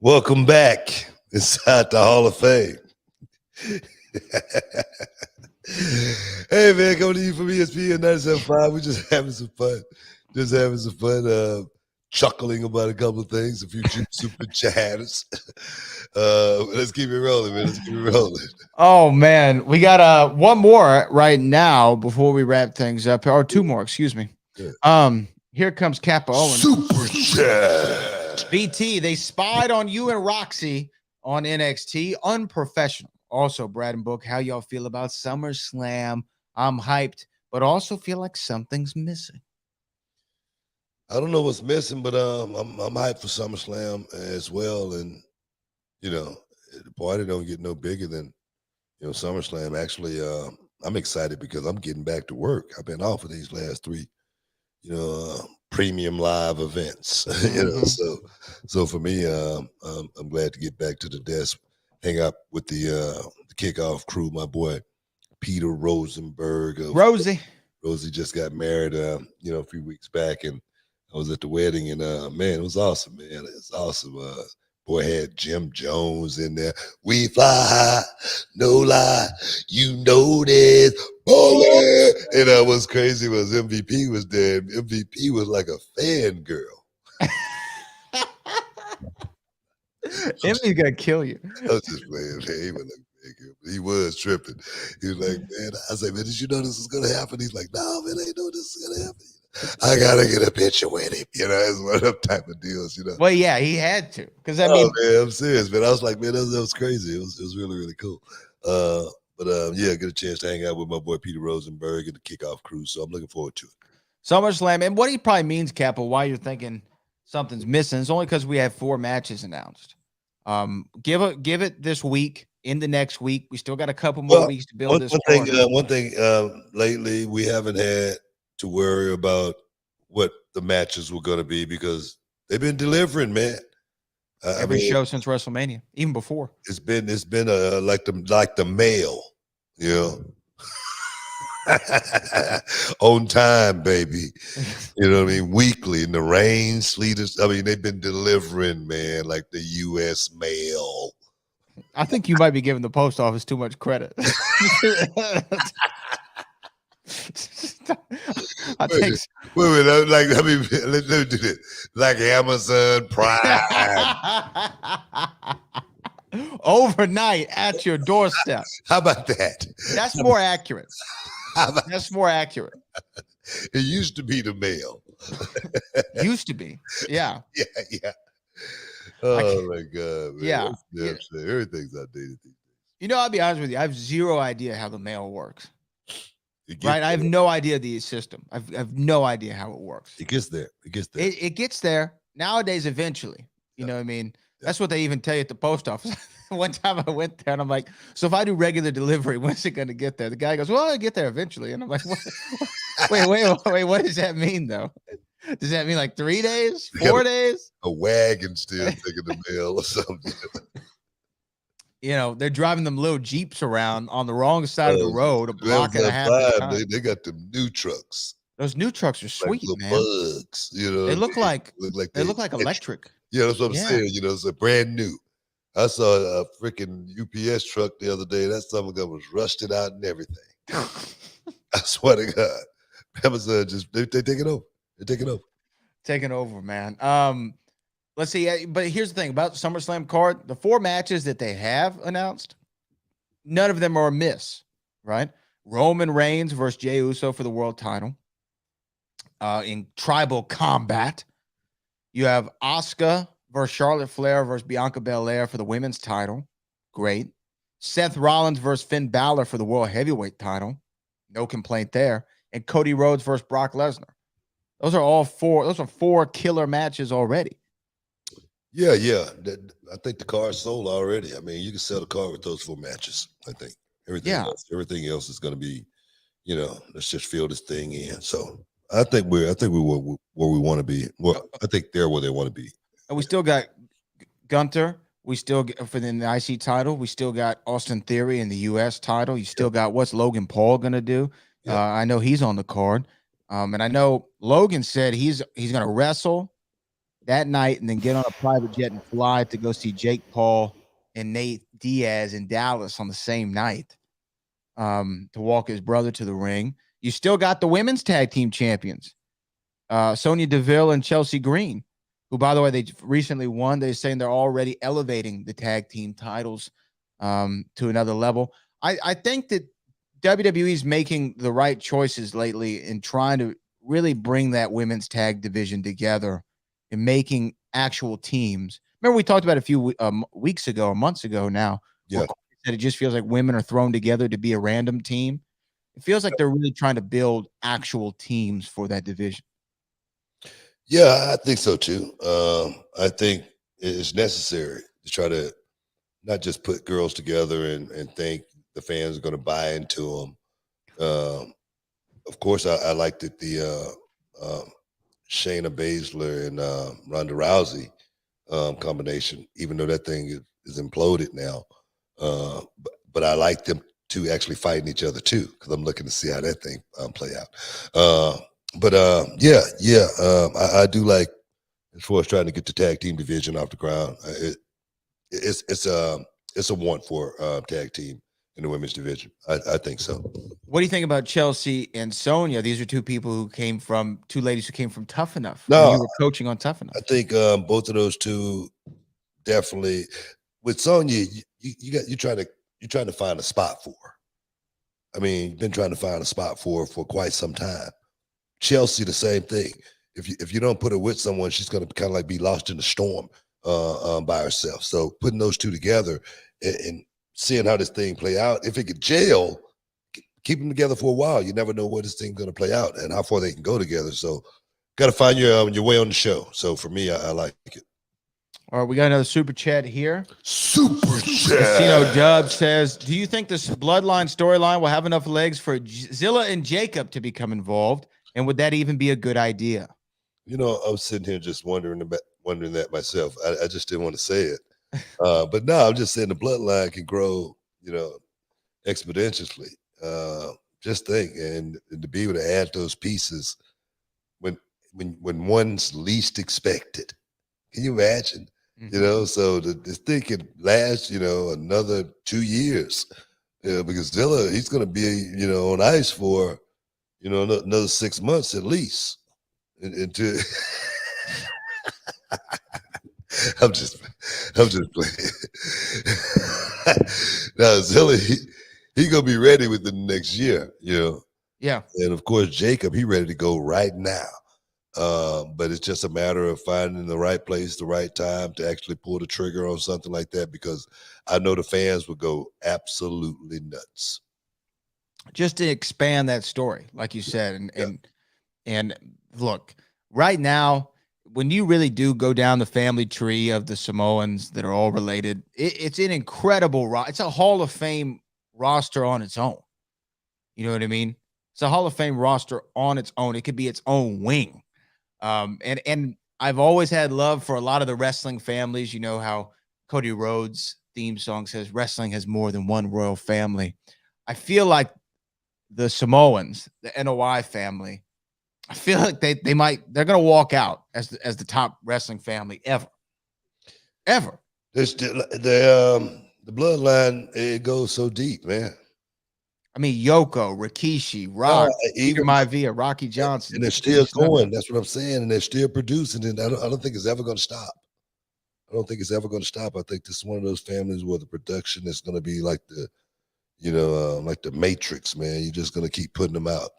Welcome back inside the Hall of Fame. Hey, man, coming to you from ESPN 97.5. We're just having some fun. Chuckling about a couple of things, a few super chatters. Let's keep it rolling, man. Let's keep it rolling. Oh man, we got one more right now before we wrap things up, or two more, excuse me. Good. Here comes Kappa Owens. Super chat. BT, they spied on you and Roxy on NXT. Unprofessional. Also, Brad and Book, how y'all feel about SummerSlam? I'm hyped, but also feel like something's missing. I don't know what's missing, but I'm hyped for SummerSlam as well. And the party don't get no bigger than SummerSlam. Actually, I'm excited because I'm getting back to work. I've been off of these last three, premium live events. So for me, I'm glad to get back to the desk, hang out with the kickoff crew. My boy Peter Rosenberg. Rosie just got married, a few weeks back, and I was at the wedding, and man, it was awesome, man. It was awesome. Boy had Jim Jones in there. We fly high, no lie. You know this, boy. And what's crazy was MVP was there. MVP was like a fangirl. MVP's gonna kill you. I was just playing, man. He was tripping. He was like, man, I was like, man, did you know this was gonna happen? He's like, no, man, I ain't know this was gonna happen. I gotta get a picture with him. It's one of them type of deals, Well, yeah, he had to, because man, I'm serious, man. I was like, man, that was crazy. It was really, really cool. Yeah, get a chance to hang out with my boy Peter Rosenberg and the kickoff crew. So I'm looking forward to it. SummerSlam, and what he probably means, Kappa, why you're thinking something's missing, is only because we have 4 matches announced. Give it this week. In the next week, we still got a couple more weeks to build this. One thing, lately we haven't had to worry about what the matches were going to be because they've been delivering, man. Every show since WrestleMania, even before. It's been like the mail, on time, baby. You know what I mean? Weekly in the rain, sleet. They've been delivering, man, like the U.S. mail. I think you might be giving the post office too much credit. Wait, let me do this. Like Amazon Prime. Overnight at your doorstep. How about that? That's more accurate. That's more accurate. It used to be the mail. Used to be. Yeah. Yeah. Oh my God, man. Yeah. Everything's outdated these days. I'll be honest with you. I have zero idea how the mail works. Right? I have no idea the system. I have no idea how it works. It gets there. It gets there nowadays eventually. You know what I mean? That's what they even tell you at the post office. One time I went there and I'm like, so if I do regular delivery, when's it going to get there? The guy goes, well, I'll get there eventually. And I'm like, wait, what does that mean though? Does that mean like 3 days, 4 days? A wagon still taking the mail or something. You know, they're driving them little Jeeps around on the wrong side of the road, a block and a half. They got them new trucks. Those new trucks are sweet, like man. Bugs, you know. They look like electric. Yeah, that's what I'm saying. You know, it's a brand new. I saw a freaking UPS truck the other day. That something that was rusted out and everything. I swear to God, Amazon they take it over. They're taking over. Taking over, man. Let's see. But here's the thing about SummerSlam card: the 4 matches that they have announced, none of them are a miss, right? Roman Reigns versus Jey Uso for the world title. In tribal combat, you have Asuka versus Charlotte Flair versus Bianca Belair for the women's title. Great. Seth Rollins versus Finn Balor for the world heavyweight title. No complaint there. And Cody Rhodes versus Brock Lesnar. Those are 4 killer matches already. Yeah. I think the card's sold already. I mean, you can sell the card with those 4 matches. I think everything else is going to be, you know, let's just fill this thing in. So I think we're where we want to be. Well, I think they're where they want to be. And we still got Gunther. We still get for the IC title. We still got Austin Theory in the US title. You still got what's Logan Paul gonna do? Yeah. I know he's on the card. And I know Logan said he's gonna wrestle that night and then get on a private jet and fly to go see Jake Paul and Nate Diaz in Dallas on the same night. To walk his brother to the ring. You still got the women's tag team champions, Sonya Deville and Chelsea Green, who, by the way, they recently won. They're saying they're already elevating the tag team titles to another level. I think that WWE is making the right choices lately in trying to really bring that women's tag division together and making actual teams. Remember, we talked about a few weeks ago or months ago now. Yeah. That it just feels like women are thrown together to be a random team. It feels like they're really trying to build actual teams for that division. Yeah, I think so too. I think it's necessary to try to not just put girls together and think the fans are going to buy into them. Of course, I like that the Shayna Baszler and Ronda Rousey combination, even though that thing is imploded now. But I like them to actually fighting each other too, because I'm looking to see how that thing play out. I do like, as far as trying to get the tag team division off the ground. It's a want for tag team in the women's division. I think so. What do you think about Chelsea and Sonya? These are two ladies who came from Tough Enough. No, you were coaching on Tough Enough. I think both of those two definitely. With Sonya, you're trying to find a spot for her. I mean, you've been trying to find a spot for quite some time. Chelsea, the same thing. If you don't put her with someone, she's going to kind of like be lost in the storm by herself. So putting those two together and seeing how this thing play out, if it could gel, keep them together for a while. You never know where this thing's going to play out and how far they can go together. So got to find your way on the show. So for me, I like it. All right, we got another super chat here. Super chat. Casino Dub says, do you think this bloodline storyline will have enough legs for Zilla and Jacob to become involved? And would that even be a good idea? You know, I was sitting here just wondering that myself. I just didn't want to say it. But no, I'm just saying the bloodline can grow, you know, exponentially. Just think, and to be able to add those pieces when one's least expected. Can you imagine? You know, so this thing could last, you know, another 2 years. Because Zilla, he's going to be, you know, on ice for, you know, another 6 months at least. Until I'm just playing. Now Zilla, he gonna be ready within the next year, you know. Yeah. And of course, Jacob, he ready to go right now. But it's just a matter of finding the right place, the right time to actually pull the trigger on something like that, because I know the fans would go absolutely nuts. Just to expand that story, like you said, and look, right now when you really do go down the family tree of the Samoans that are all related, it's an incredible it's a Hall of Fame roster on its own. You know what I mean? It's a Hall of Fame roster on its own. It could be its own wing. And I've always had love for a lot of the wrestling families. You know how Cody Rhodes' theme song says wrestling has more than one royal family. I feel like the Samoans, the NOI family, I feel like they're gonna walk out as the top wrestling family ever. The bloodline, it goes so deep, man. I mean, Yoko, Rikishi, Rock, Peter Maivia, Rocky Johnson, and they're still going. That's what I'm saying, and they're still producing. And I don't think it's ever going to stop. I don't think it's ever going to stop. I think this is one of those families where the production is going to be like the, like the Matrix, man. You're just going to keep putting them out,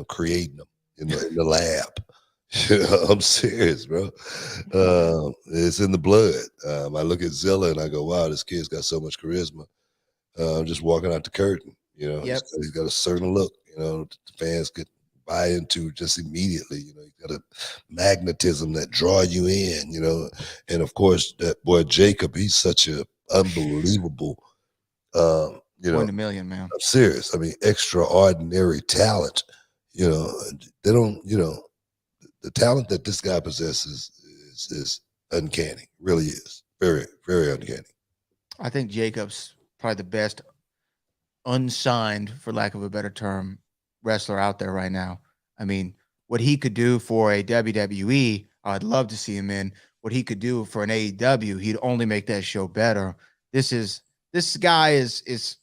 creating them in the lab. I'm serious, bro. It's in the blood. I look at Zilla and I go, wow, this kid's got so much charisma. Just walking out the curtain, he's got a certain look, the fans could buy into just immediately. He's got a magnetism that draw you in, and of course that boy Jacob, he's such a unbelievable, one in a million, man. I'm serious. I mean, extraordinary talent. They don't, the talent that this guy possesses is uncanny. Really is very, very uncanny. I think Jacob's probably the best unsigned, for lack of a better term, wrestler out there right now. I mean, what he could do for a WWE, I'd love to see him in. What he could do for an AEW, he'd only make that show better. This guy is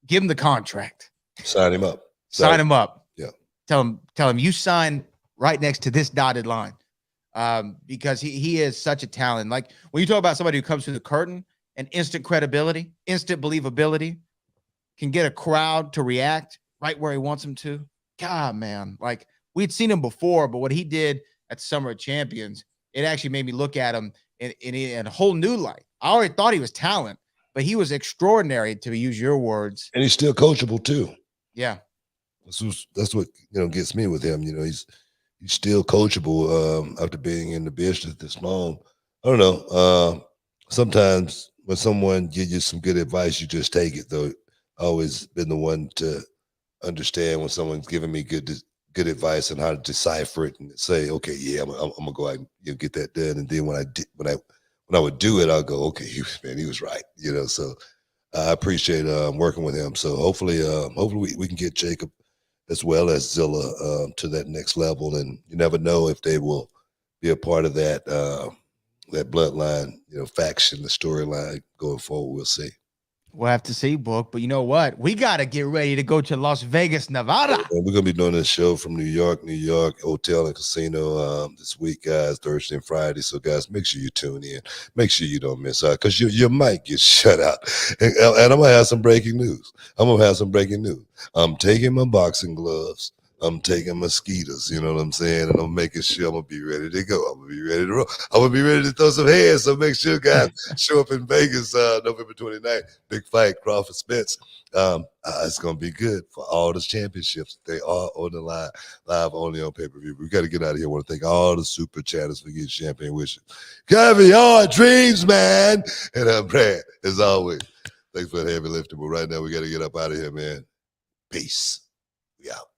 give him the contract. Sign him up. Sign him up. Yeah. Tell him you sign right next to this dotted line. Because he is such a talent. Like when you talk about somebody who comes through the curtain and instant credibility, instant believability, can get a crowd to react right where he wants them to. God, man, like we'd seen him before, but what he did at Summer of Champions, it actually made me look at him in a whole new light. I already thought he was talent, but he was extraordinary, to use your words. And he's still coachable too. Yeah. That's what gets me with him. He's still coachable after being in the business this long. I don't know. Sometimes when someone gives you some good advice, you just take it, though. I've always been the one to understand when someone's giving me good advice and how to decipher it and say, okay, yeah, I'm gonna go out and get that done. And then when I would do it, I'll go, okay, he was right. So I appreciate working with him. So hopefully we can get Jacob as well as Zilla to that next level. And you never know if they will be a part of that that bloodline, faction, the storyline going forward. We'll see. We'll have to see, Book. But you know what? We got to get ready to go to Las Vegas, Nevada. And we're going to be doing this show from New York, hotel and casino this week, guys, Thursday and Friday. So, guys, make sure you tune in. Make sure you don't miss out because you might get shut out. And I'm going to have some breaking news. I'm taking my boxing gloves. I'm taking mosquitoes, you know what I'm saying? And I'm making sure I'm going to be ready to go. I'm going to be ready to roll. I'm going to be ready to throw some hands. So make sure, guys, show up in Vegas November 29th. Big fight, Crawford Spence. It's going to be good for all the championships. They are on the line, live only on pay-per-view. We got to get out of here. I want to thank all the super chatters for getting champagne wishes. Caviar dreams, man. And Brad, as always, thanks for the heavy lifting. But right now, we got to get up out of here, man. Peace. We out.